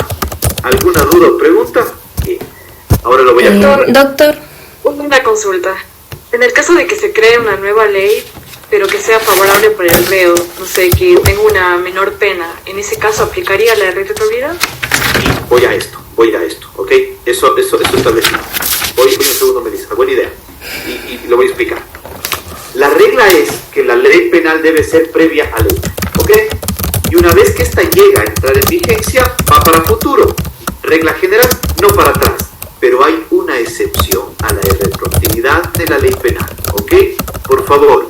¿Alguna duda o pregunta? Bien. Ahora lo voy a... Doctor. Una consulta. En el caso de que se cree una nueva ley, pero que sea favorable para el reo, no sé, que tenga una menor pena, ¿en ese caso aplicaría la retroactividad? Sí, voy a esto, ¿ok? Eso establecido. Voy un segundo, Melissa, buena idea. Y lo voy a explicar. La regla es que la ley penal debe ser previa a ley, ¿ok? Y una vez que esta llega a entrar en vigencia, va para futuro. Regla general, no para atrás. Pero hay una excepción a la irretroactividad de la ley penal, ¿ok? Por favor,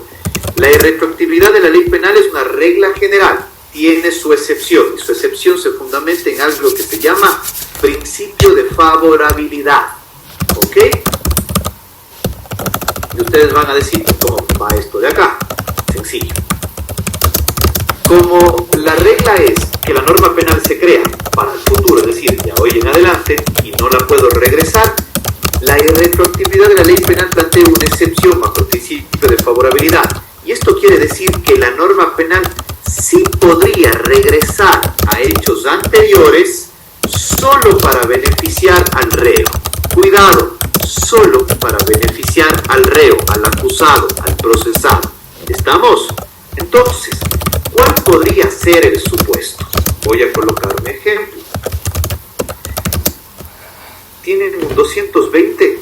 la irretroactividad de la ley penal es una regla general, tiene su excepción, y su excepción se fundamenta en algo que se llama principio de favorabilidad, ¿ok? Y ustedes van a decir, ¿cómo va esto de acá? Sencillo. Como la regla es que la norma penal se crea para el futuro, es decir, de hoy en adelante, y no la puedo regresar, la irretroactividad de la ley penal plantea una excepción bajo el principio de favorabilidad. Y esto quiere decir que la norma penal sí podría regresar a hechos anteriores solo para beneficiar al reo. Cuidado, solo para beneficiar al reo, al acusado, al procesado. ¿Estamos? Entonces, ¿cuál podría ser el supuesto? Voy a colocar un ejemplo. ¿Tienen un 220?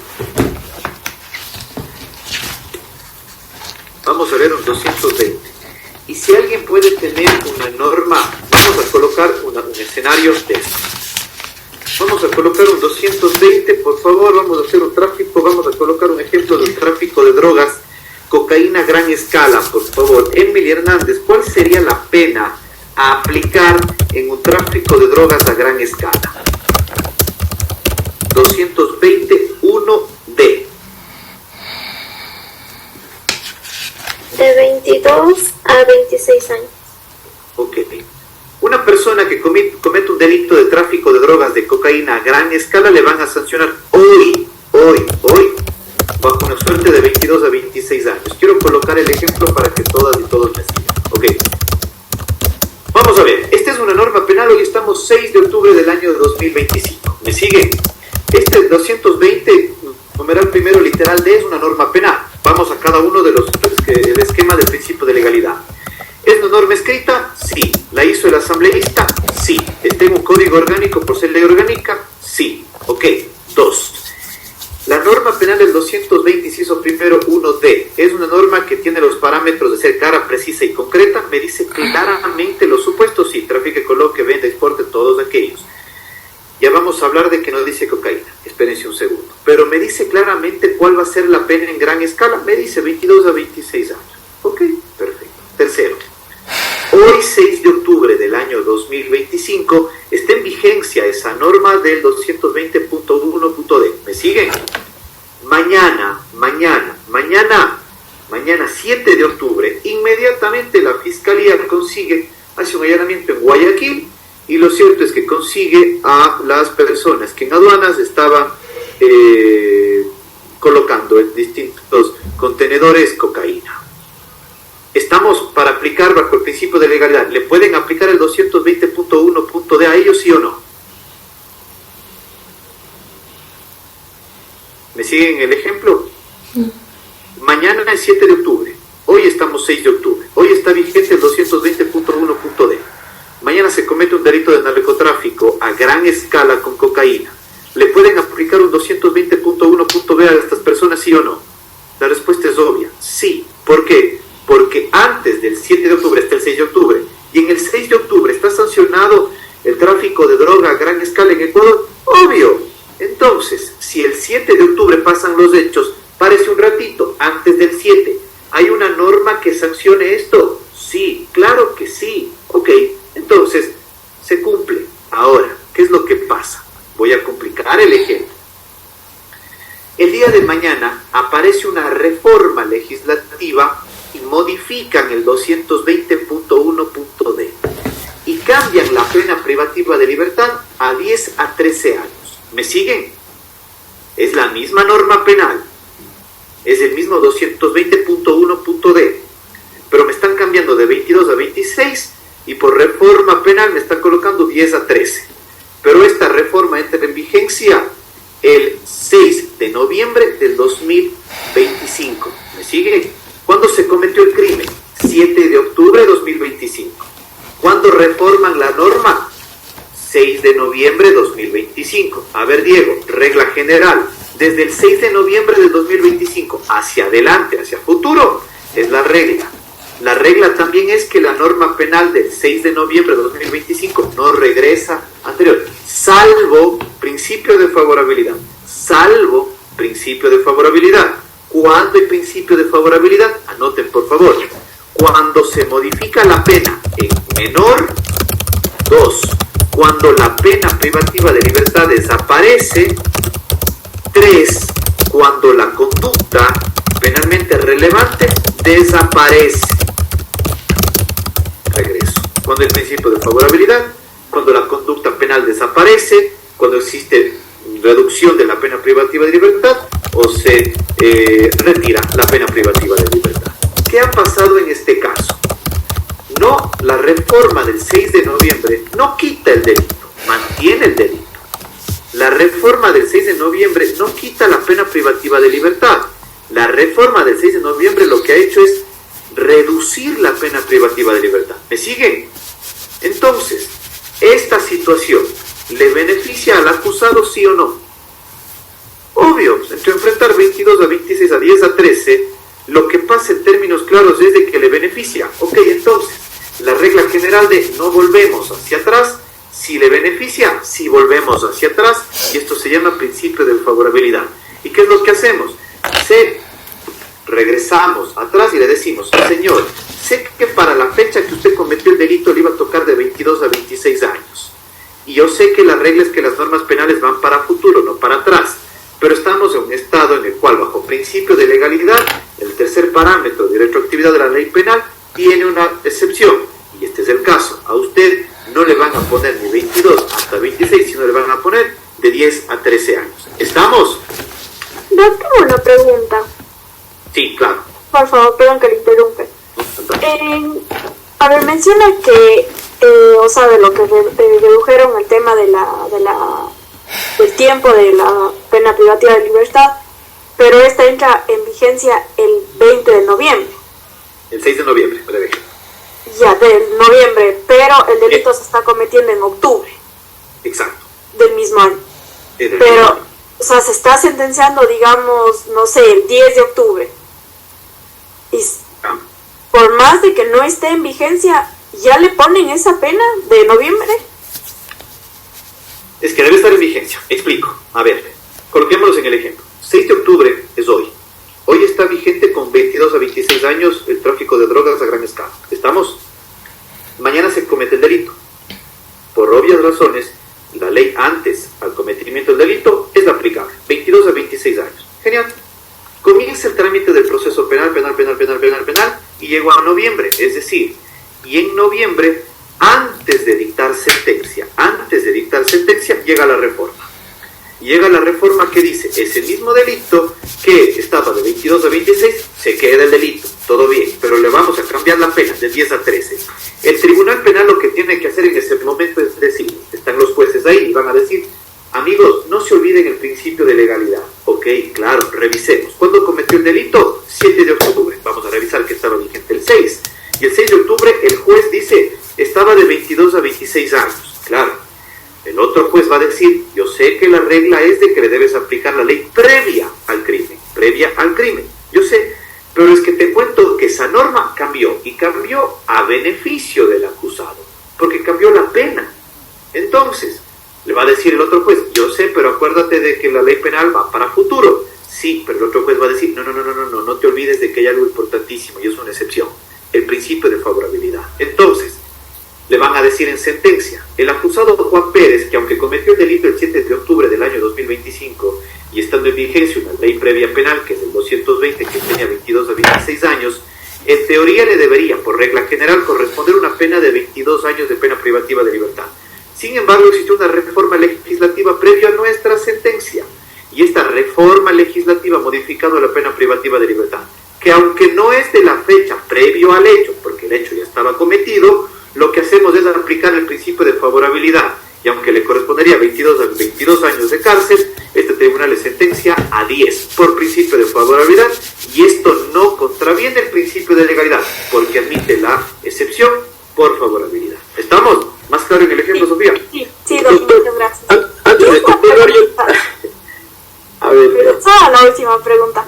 Vamos a ver un 220. Y si alguien puede tener una norma, vamos a colocar un escenario de esto. Vamos a colocar un 220, por favor, vamos a hacer un tráfico, vamos a colocar un ejemplo del tráfico de drogas, cocaína a gran escala, por favor. Emily Hernández, ¿cuál sería la pena a aplicar en un tráfico de drogas a gran escala? 221D. De 22 a 26 años. Ok. Una persona que comete un delito de tráfico de drogas de cocaína a gran escala le van a sancionar hoy, bajo una suerte de 22 a 26 años. Quiero colocar el ejemplo para que todas y todos me sigan. Ok. Vamos a ver, esta es una norma penal estamos 6 de octubre del año 2025. ¿Me siguen? Este 220, numeral primero literal D, es una norma penal. Vamos a cada uno de los el esquema del principio de legalidad. ¿Es una norma escrita? Sí. ¿La hizo el asambleísta? Sí. ¿Está en un código orgánico por ser ley orgánica? Sí. Ok. 2. La norma penal del 220, inciso primero 1D, es una norma que tiene los parámetros de ser clara, precisa y concreta. Me dice claramente los supuestos, sí, trafique, coloque, venda, exporte, todos aquellos. Ya vamos a hablar de que no dice cocaína, espérense un segundo. Pero me dice claramente cuál va a ser la pena en gran escala, me dice 22 a 26 años. Ok, perfecto. Tercero, hoy 6 de octubre del año 2025 está en vigencia esa norma del 220.1.d. ¿Me siguen? Mañana 7 de octubre, inmediatamente la Fiscalía hace un allanamiento en Guayaquil, y lo cierto es que consigue a las personas que en aduanas estaban colocando en distintos contenedores cocaína. Estamos para aplicar bajo el principio de legalidad. ¿Le pueden aplicar el 220.1.d a ellos, sí o no? ¿Me siguen el ejemplo? Mañana es 7 de octubre. Hoy estamos 6 de octubre. Hoy está vigente el 220.1.d. Mañana se comete un delito de narcotráfico a gran escala con cocaína. ¿Le pueden aplicar un 220.1.b a estas personas, sí o no? La respuesta es obvia, sí. ¿Por qué? Porque antes del 7 de octubre está el 6 de octubre. Y en el 6 de octubre está sancionado el tráfico de droga a gran escala en Ecuador. Obvio. Entonces, si el 7 de octubre pasan los hechos, parece un ratito, antes del 7, ¿hay una norma que sancione esto? Sí, claro que sí. Ok, entonces, se cumple. Ahora, ¿qué es lo que pasa? Voy a complicar el ejemplo. El día de mañana aparece una reforma legislativa y modifican el 220.1.d y cambian la pena privativa de libertad a 10 a 13 años. ¿Me siguen? Es la misma norma penal, es el mismo 220.1.d, pero me están cambiando de 22 a 26 y por reforma penal me están colocando 10 a 13. Pero esta reforma entra en vigencia el 6 de noviembre del 2025. ¿Me siguen? ¿Cuándo se cometió el crimen? 7 de octubre de 2025. ¿Cuándo reforman la norma? 6 de noviembre de 2025. A ver, Diego, regla general. Desde el 6 de noviembre de 2025 hacia adelante, hacia futuro, es la regla. La regla también es que la norma penal del 6 de noviembre de 2025 no regresa anterior, salvo principio de favorabilidad. Salvo principio de favorabilidad. ¿Cuándo hay principio de favorabilidad? Anoten, por favor. Cuando se modifica la pena en menor. 2. Cuando la pena privativa de libertad desaparece. 3. Cuando la conducta penalmente relevante desaparece. Regreso. Cuando el principio de favorabilidad, cuando la conducta penal desaparece, cuando existe reducción de la pena privativa de libertad o se retira la pena privativa de libertad. ¿Qué ha pasado en este caso? No, la reforma del 6 de noviembre no quita el delito, mantiene el delito. La reforma del 6 de noviembre no quita la pena privativa de libertad. La reforma del 6 de noviembre lo que ha hecho es reducir la pena privativa de libertad. ¿Me siguen? Entonces, ¿esta situación le beneficia al acusado, sí o no? Obvio, entre enfrentar 22 a 26 a 10 a 13, lo que pasa en términos claros es de que le beneficia. Ok, entonces, la regla general de no volvemos hacia atrás, si le beneficia, si volvemos hacia atrás, y esto se llama principio de favorabilidad. ¿Y qué es lo que hacemos? Regresamos atrás y le decimos, señor, sé que para la fecha que usted cometió el delito le iba a tocar de 22 a 26 años. Y yo sé que la regla es que las normas penales van para futuro, no para atrás. Pero estamos en un estado en el cual, bajo principio de legalidad, el tercer parámetro de retroactividad de la ley penal tiene una excepción. Y este es el caso. A usted no le van a poner ni 22 hasta 26, sino le van a poner de 10 a 13 años. ¿Estamos? Yo tengo una pregunta. Sí, claro. Por favor, perdón que le interrumpa. A ver, menciona que o sea, de lo que redujeron el tema del tiempo de la pena privativa de libertad, pero esta entra en vigencia el 20 de noviembre. El 6 de noviembre, breve. Ya, del noviembre, pero el delito se está cometiendo en octubre. Exacto. Del mismo año. Pero, o sea, se está sentenciando, digamos, no sé, el 10 de octubre. Y por más de que no esté en vigencia, ¿ya le ponen esa pena de noviembre? Es que debe estar en vigencia. Explico. A ver, coloquémoslos en el ejemplo. 6 de octubre es hoy. Hoy está vigente con 22 a 26 años el tráfico de drogas a gran escala. ¿Estamos? Mañana se comete el delito. Por obvias razones, la ley antes al cometimiento del delito es la aplicable. 22 a 26 años. Genial. Comienza el trámite del proceso penal y llegó a noviembre. Es decir, y en noviembre, antes de dictar sentencia, llega la reforma. Llega la reforma que dice, ese mismo delito que estaba de 22 a 26, se queda el delito, todo bien, pero le vamos a cambiar la pena de 10 a 13. El Tribunal Penal lo que tiene que hacer en ese momento es decir, están los jueces ahí y van a decir, amigos, no se olviden el principio de legalidad. Ok, claro, revisemos. ¿Cuándo cometió el delito? 7 de octubre. Vamos a revisar que estaba vigente el 6. Y el 6 de octubre el juez dice, estaba de 22 a 26 años. Claro. El otro juez va a decir, yo sé que la regla es de que le debes aplicar la ley previa al crimen, yo sé, pero es que te cuento que esa norma cambió, y cambió a beneficio del acusado, porque cambió la pena. Entonces, le va a decir el otro juez, yo sé, pero acuérdate de que la ley penal va para futuro. Sí, pero el otro juez va a decir, no te olvides de que hay algo importantísimo, y es una excepción, el principio de favorabilidad. Entonces, le van a decir en sentencia, el acusado Juan Pérez, que aunque cometió el delito el 7 de octubre del año 2025 y estando en vigencia una ley previa penal, que es el 220, que tenía 22 a 26 años, en teoría le debería, por regla general, corresponder una pena de 22 años de pena privativa de libertad. Sin embargo, existe una reforma legislativa previa a nuestra sentencia, y esta reforma legislativa ha modificado la pena privativa de libertad, que aunque no es de la fecha previo al hecho, porque el hecho ya estaba cometido, lo que hacemos es aplicar el principio de favorabilidad, y aunque le correspondería 22 años de cárcel, este tribunal le sentencia a 10 por principio de favorabilidad, y esto no contraviene el principio de legalidad, porque admite la excepción por favorabilidad. ¿Estamos? ¿Más claro en el ejemplo, Sofía? Sí, doctor, gracias. Antes de continuar, a ver, la última pregunta.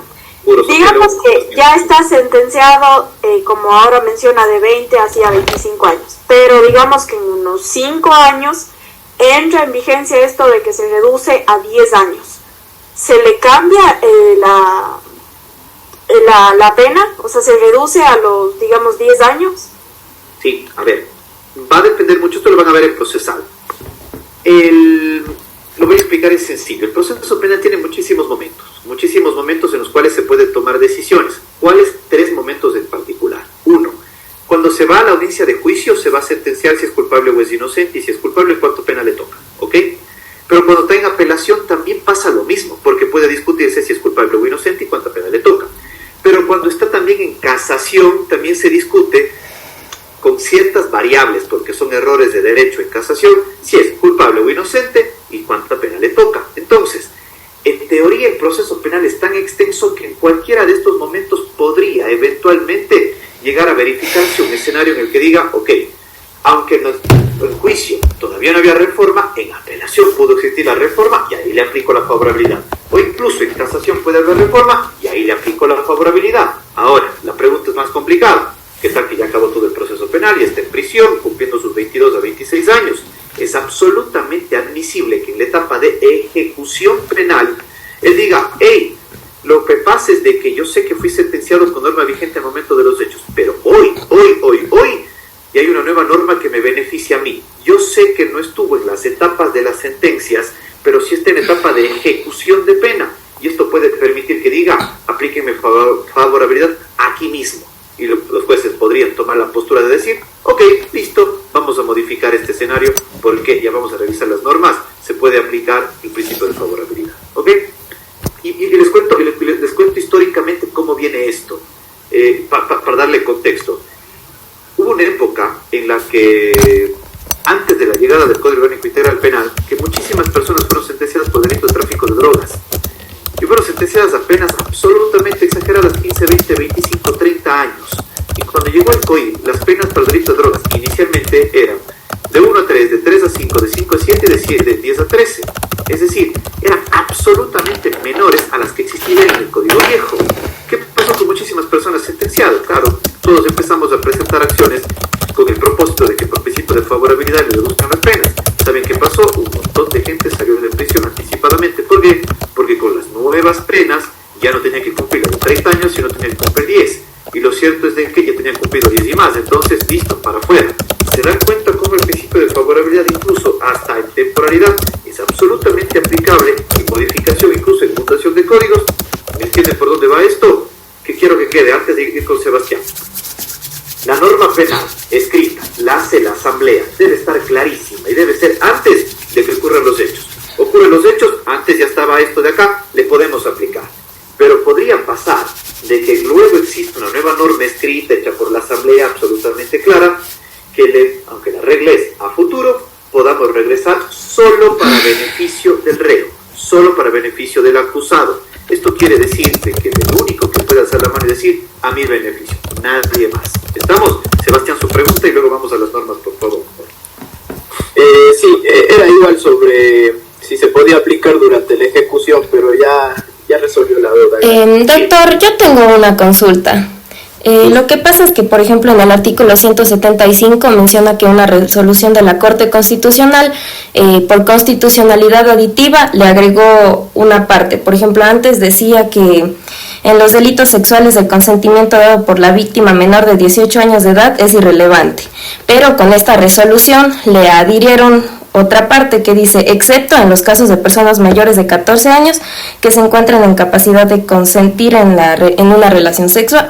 Digamos que ya está sentenciado, como ahora menciona, de 20 hacia 25 años, pero digamos que en unos 5 años entra en vigencia esto de que se reduce a 10 años. ¿Se le cambia la pena? O sea, ¿se reduce a los, digamos, 10 años? Sí, a ver, va a depender mucho, esto lo van a ver en procesal. Lo voy a explicar, es sencillo. El proceso penal tiene muchísimos momentos en los cuales se pueden tomar decisiones. ¿Cuáles? 3 momentos en particular. 1, cuando se va a la audiencia de juicio, se va a sentenciar si es culpable o es inocente, y si es culpable, cuánto pena le toca, ¿ok? Pero cuando está en apelación también pasa lo mismo, porque puede discutirse si es culpable o inocente y cuánta pena le toca. Pero cuando está también en casación, también se discute con ciertas variables, porque son errores de derecho en casación, si es culpable o inocente y cuánta pena le toca. Entonces, en teoría el proceso penal es tan extenso que en cualquiera de estos momentos podría eventualmente llegar a verificarse un escenario en el que diga, ok, aunque en juicio todavía no había reforma, en apelación pudo existir la reforma y ahí le aplico la favorabilidad. O incluso en casación puede haber reforma y ahí le aplico la favorabilidad. Ahora, la pregunta es más complicada. ¿Qué tal que ya acabó todo el proceso penal y está en prisión, cumpliendo sus 22 a 26 años? Es absolutamente admisible que en la etapa de ejecución penal, él diga, hey, lo que pasa es de que yo sé que fui sentenciado con norma vigente al momento de los hechos, pero hoy, y hay una nueva norma que me beneficia a mí. Yo sé que no estuvo en las etapas de las sentencias, pero sí está en etapa de ejecución de pena, y esto puede permitir que diga, aplíquenme favorabilidad aquí mismo. Y los jueces podrían tomar la postura de decir, ok, listo, vamos a modificar este escenario porque ya vamos a revisar las normas, se puede aplicar el principio de favorabilidad, ¿ok? Y les cuento históricamente cómo viene esto, para darle contexto. Hubo una época en la que antes de la llegada del Código Orgánico Integral Penal, que muchísimas personas fueron sentenciadas por delito de tráfico de drogas. Y fueron sentenciadas a penas absolutamente exageradas, 15, 20, 25, 30 años. Y cuando llegó el COI, las penas por delito de drogas inicialmente eran de 1 a 3, de 3 a 5, de 5 a 7 y de 10 a 13. Es decir, eran absolutamente menores a las que existían en el Código Viejo. ¿Qué pasó con muchísimas personas sentenciadas? Claro, todos empezamos a presentar acciones con el propósito de que por principio de favorabilidad les reduzcan las penas. ¿Saben qué pasó? Un montón de gente salió de prisión anticipadamente. ¿Por qué? Porque con las nuevas penas ya no tenían que cumplir los 30 años, sino tenían que cumplir 10. Y lo cierto es de que ya tenían cumplido 10 y más. Entonces, listo, para afuera. ¿Se dan cuenta cómo el principio de favorabilidad, incluso hasta en temporalidad, es absolutamente aplicable en modificación, incluso en mutación de códigos? ¿Me entienden por dónde va esto? Que quiero que quede antes de ir con Sebastián. La norma penal escrita, la hace la Asamblea, debe estar clarísima y debe ser antes de que ocurran los hechos. Ocurren los hechos, antes ya estaba esto de acá, le podemos aplicar. Pero podría pasar de que luego exista una nueva norma escrita, hecha por la Asamblea, absolutamente clara, que aunque la regla es a futuro, podamos regresar solo para beneficio del reo, solo para beneficio del acusado. Esto quiere decir que el único que puede hacer la mano y decir, a mi beneficio, nadie más. ¿Estamos? Sebastián, su pregunta y luego vamos a las normas, por favor. Sí, era igual sobre si se podía aplicar durante la ejecución, pero ya resolvió la duda. Doctor, yo tengo una consulta. Lo que pasa es que, por ejemplo, en el artículo 175 menciona que una resolución de la Corte Constitucional, por constitucionalidad aditiva, le agregó una parte. Por ejemplo, antes decía que en los delitos sexuales el consentimiento dado por la víctima menor de 18 años de edad es irrelevante. Pero con esta resolución le adhirieron otra parte que dice, excepto en los casos de personas mayores de 14 años que se encuentran en capacidad de consentir en una relación sexual.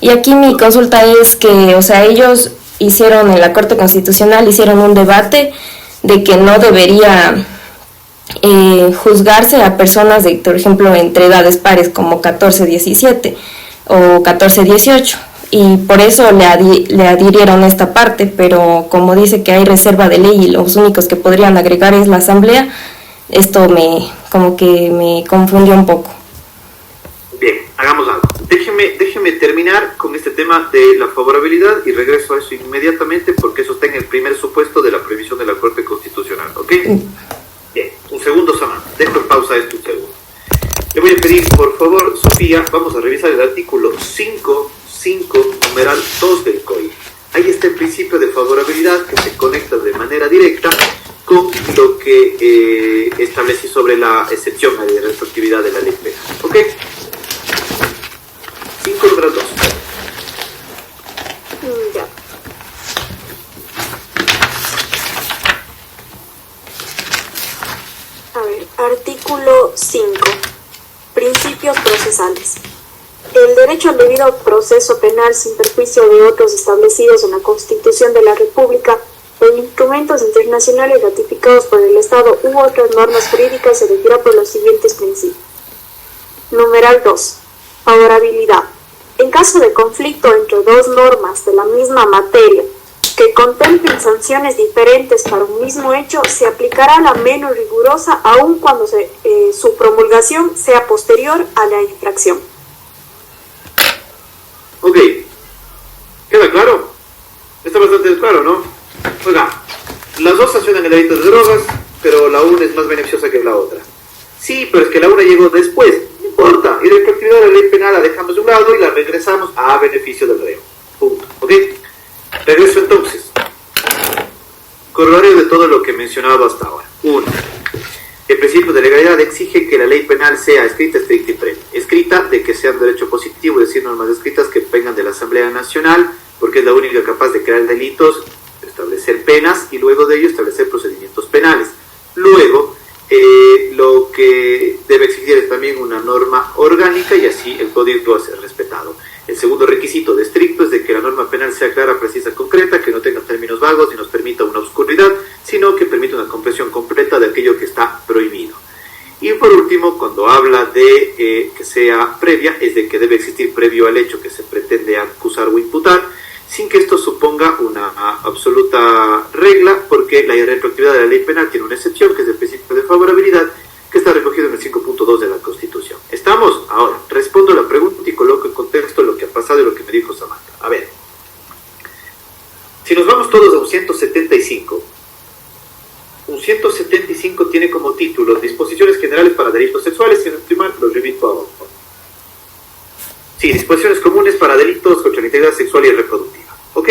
Y aquí mi consulta es que, o sea, ellos hicieron en la Corte Constitucional, hicieron un debate de que no debería juzgarse a personas de, por ejemplo, entre edades pares como 14-17 o 14-18. Y por eso le adhirieron esta parte, pero como dice que hay reserva de ley y los únicos que podrían agregar es la Asamblea, esto como que me confundió un poco. Bien, hagamos algo. Déjeme terminar con este tema de la favorabilidad y regreso a eso inmediatamente porque eso está en el primer supuesto de la previsión de la Corte Constitucional, ¿ok? Bien, un segundo, Samantha. Dejo en pausa esto un segundo. Le voy a pedir, por favor, Sofía, vamos a revisar el artículo 5, numeral 2 del COI. Ahí está el principio de favorabilidad que se conecta de manera directa con lo que establece sobre la excepción a la retroactividad de la ley penal. ¿Ok? 5 numeral 2. Ya. A ver, artículo 5. Principios procesales. El derecho al debido proceso penal sin perjuicio de otros establecidos en la Constitución de la República, en instrumentos internacionales ratificados por el Estado u otras normas jurídicas se regirá por los siguientes principios. Numeral 2. Favorabilidad. En caso de conflicto entre dos normas de la misma materia que contemplen sanciones diferentes para un mismo hecho, se aplicará la menos rigurosa aun cuando su promulgación sea posterior a la infracción. Ok, ¿queda claro? Está bastante claro, ¿no? Oiga, las dos sancionan el delito de drogas, pero la una es más beneficiosa que la otra. Sí, pero es que la una llegó después, no importa, y la retroactividad de la ley penal la dejamos de un lado y la regresamos a beneficio del reo. Punto, ¿ok? Regreso entonces. Corolario de todo lo que he mencionado hasta ahora. 1. El principio de legalidad exige que la ley penal sea escrita, estricta y previa. Escrita de que sea un derecho positivo, es decir, normas escritas que vengan de la Asamblea Nacional, porque es la única capaz de crear delitos, establecer penas y luego de ello establecer procedimientos penales. Luego, lo que debe exigir es también una norma orgánica y así el código va a ser respetado. El segundo requisito de estricto es de que la norma penal sea clara, precisa, concreta, que no tenga términos vagos ni nos permita una oscuridad, sino que permita una comprensión completa de aquello que está prohibido. Y por último, cuando habla de que sea previa, es de que debe existir previo al hecho que se pretende acusar o imputar, sin que esto suponga una absoluta regla, porque la irretroactividad de la ley penal tiene una excepción, que es el principio de favorabilidad, que está recogido en el 5.2 de la Constitución. ¿Estamos? Ahora, respondo a la pregunta y coloco en contexto lo que ha pasado y lo que me dijo Samantha. A ver, si nos vamos todos a un 175 tiene como título Disposiciones Generales para Delitos Sexuales, si no estoy mal, lo repito abajo. Sí, disposiciones comunes para delitos contra la integridad sexual y reproductiva. ¿Ok?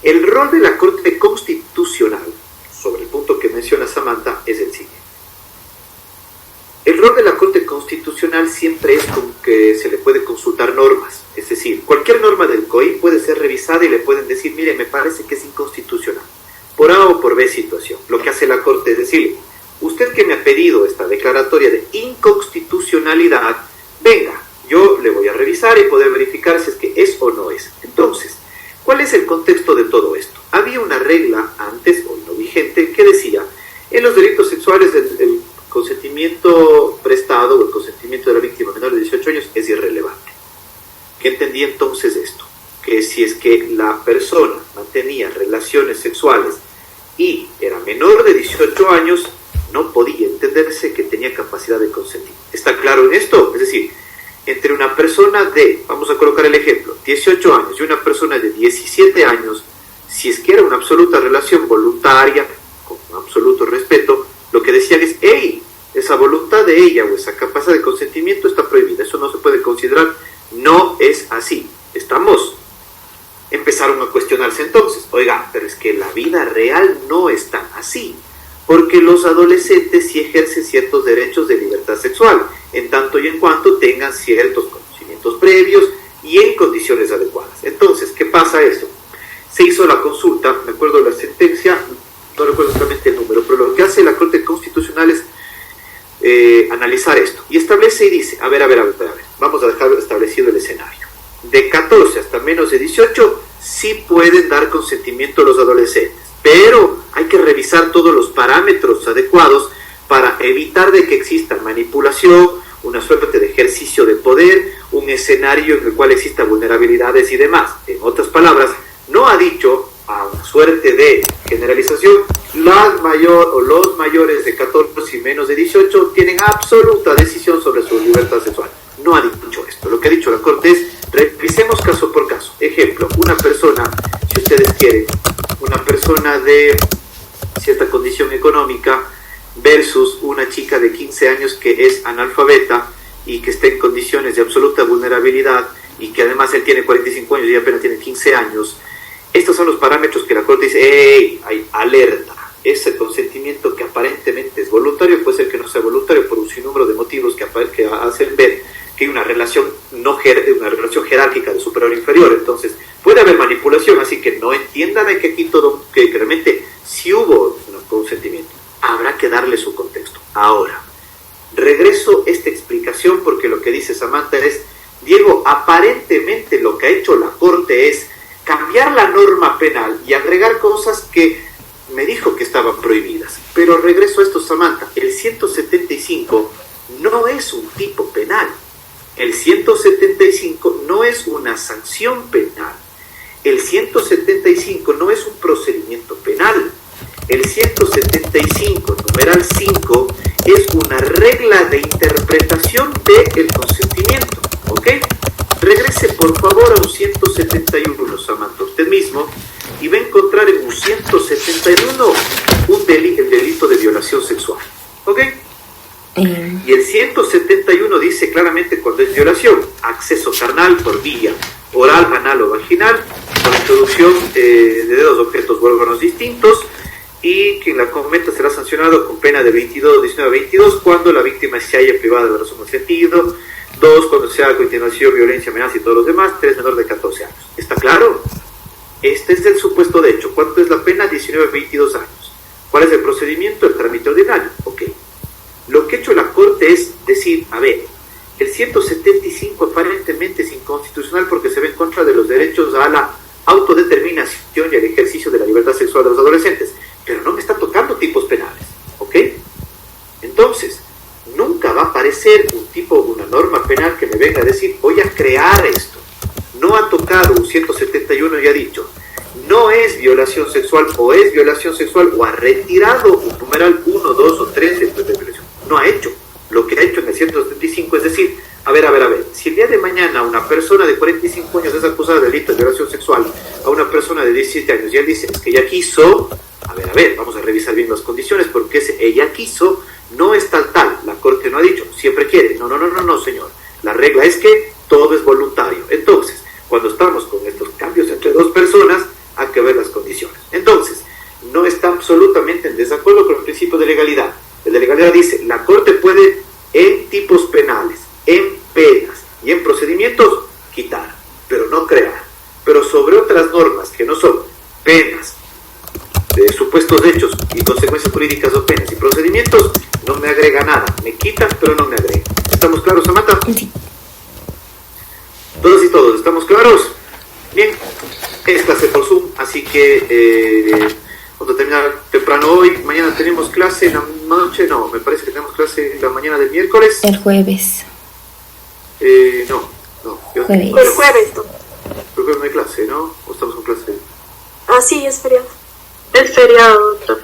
El rol de la Corte Constitucional, sobre el punto que menciona Samantha, es el siguiente. El rol de la Corte Constitucional siempre es como que se le puede consultar normas. Es decir, cualquier norma del COI puede ser revisada y le pueden decir, mire, me parece que es inconstitucional, por A o por B situación. Lo que hace la Corte es decirle, usted que me ha pedido esta declaratoria de inconstitucionalidad, venga, yo le voy a revisar y poder verificar si es que es o no es. Entonces, ¿cuál es el contexto de todo esto? Había una regla antes, hoy no vigente, que decía, en los delitos sexuales el consentimiento prestado o el consentimiento de la víctima menor de 18 años es irrelevante. ¿Qué entendía entonces esto? Que si es que la persona mantenía relaciones sexuales y era menor de 18 años, no podía entenderse que tenía capacidad de consentir. ¿Está claro en esto? Es decir, entre una persona de, vamos a colocar el ejemplo, 18 años y una persona de 17 años, si es que era una absoluta relación voluntaria, con absoluto respeto, lo que decían es, hey, esa voluntad de ella o esa capacidad de consentimiento está prohibida, eso no se puede considerar, no es así. ¿Estamos? Empezaron a cuestionarse entonces, oiga, pero es que la vida real no es tan así, porque los adolescentes sí ejercen ciertos derechos de libertad sexual, en tanto y en cuanto tengan ciertos conocimientos previos y en condiciones adecuadas. Entonces, ¿qué pasa eso? Se hizo la consulta, me acuerdo de la sentencia, no recuerdo exactamente el número, pero lo que hace la Corte Constitucional es analizar esto, y establece y dice, a ver, vamos a dejar establecido el escenario. De 14 hasta menos de 18, sí pueden dar consentimiento a los adolescentes, pero hay que revisar todos los parámetros adecuados para evitar de que exista manipulación, una suerte de ejercicio de poder, un escenario en el cual exista vulnerabilidades y demás. En otras palabras, no ha dicho, a una suerte de generalización, los mayores de 14 y menos de 18 tienen absoluta decisión sobre su libertad sexual. No ha dicho esto. Lo que ha dicho la Corte es, revisemos caso por caso. Ejemplo, una persona, si ustedes quieren, una persona de cierta condición económica versus una chica de 15 años que es analfabeta y que está en condiciones de absoluta vulnerabilidad y que además él tiene 45 años y apenas tiene 15 años. Estos son los parámetros que la Corte dice, ¡hey! Hay alerta. Ese consentimiento que aparentemente es voluntario puede ser que no sea voluntario por un sinnúmero de motivos que hacen ver que hay una relación jerárquica de superior e inferior. Entonces, puede haber manipulación, así que no entiendan que aquí que realmente sí hubo un consentimiento. Habrá que darle su contexto. Ahora, regreso esta explicación porque lo que dice Samantha es, Diego, aparentemente lo que ha hecho la Corte es cambiar la norma penal y agregar cosas que me dijo que estaban prohibidas. Pero regreso a esto, Samantha, el 175 no es un tipo penal. El 175 no es una sanción penal. El 175 no es un procedimiento penal. El 175, numeral 5, es una regla de interpretación del consentimiento. ¿Ok? Regrese por favor a un 171, Samantha, usted mismo, y va a encontrar en un 171 el delito de violación sexual. ¿Ok? Y el 171 dice claramente cuando es violación, acceso carnal por vía oral, anal o vaginal, con introducción de dedos, objetos o órganos distintos, y quien la cometa será sancionado con pena de 19 a 22 cuando la víctima se haya privada de la razón del sentido, 2 cuando sea a continuación violencia, amenaza y todos los demás, 3 menor de 14 años. ¿Está claro? Este es el supuesto de hecho. ¿Cuánto es la pena? 19 a 22 años. ¿Cuál es el procedimiento? El trámite ordinario. Ok. Lo que ha hecho la Corte es decir, a ver, el 175 aparentemente es inconstitucional porque se ve en contra de los derechos a la autodeterminación y al ejercicio de la libertad sexual de los adolescentes, pero no me está tocando tipos penales, ¿ok? Entonces, nunca va a aparecer una norma penal que me venga a decir, voy a crear esto. No ha tocado un 175 violación sexual o es violación sexual o ha retirado un numeral 1, 2 o 3 de violación. No ha hecho. Lo que ha hecho en el 175 es decir, a ver, si el día de mañana una persona de 45 años es acusada de delito de violación sexual a una persona de 17 años y él dice, es que ella quiso, a ver, vamos a revisar bien las condiciones porque ese ella quiso no es tal, la Corte no ha dicho, siempre quiere, no señor, la regla es que todo es voluntario. Entonces, cuando estamos con estos cambios entre dos personas, hay que ver las condiciones. Entonces, no está absolutamente en desacuerdo con el principio de legalidad. El de legalidad dice, la Corte puede en tipos penales, en penas y en procedimientos quitar, pero no crear. Pero sobre otras normas que no son penas, de supuestos hechos y consecuencias jurídicas o penas y procedimientos, no me agrega nada. Me quita, pero no me agrega. ¿Estamos claros, Samantha? Sí. Todos y todos, ¿estamos claros? Bien, es clase por Zoom, así que vamos a terminar temprano hoy. Mañana tenemos clase en la noche, no, me parece que tenemos clase en la mañana del miércoles. El jueves. No. Jueves. El jueves, ¿no? El jueves no hay clase, ¿no? ¿O estamos con clase? Ah, sí, es feriado. Es feriado, doctor.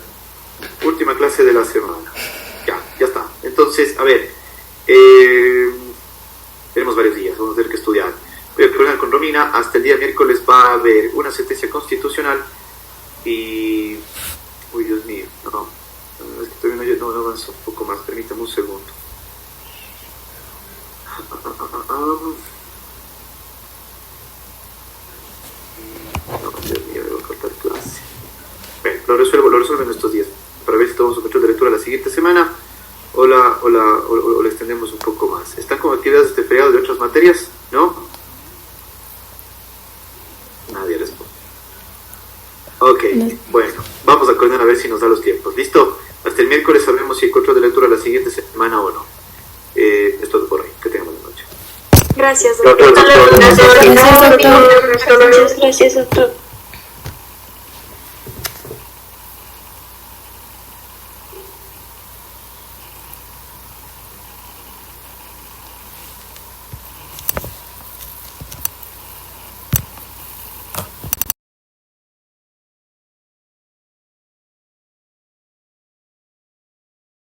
Última clase de la semana. Ya está. Entonces, a ver, tenemos varios días, vamos a tener que estudiar. Voy a coordinar con Romina, hasta el día miércoles va a haber una sentencia constitucional y... Uy, Dios mío, no, es que todavía no avanzo un poco más, permítame un segundo. No, Dios mío, debo cortar clase. Bueno, lo resuelvo en estos días, para ver si tomamos un control de lectura la siguiente semana o la extendemos un poco más. ¿Están con actividades de este feriado de otras materias? ¿No? Nadie responde. Ok, bueno, vamos a coordinar a ver si nos da los tiempos. ¿Listo? Hasta el miércoles sabremos si hay control de lectura la siguiente semana o no. Es todo por hoy. Que tengamos la noche. Gracias, doctor. Hasta luego. Gracias, doctor. Gracias, doctor.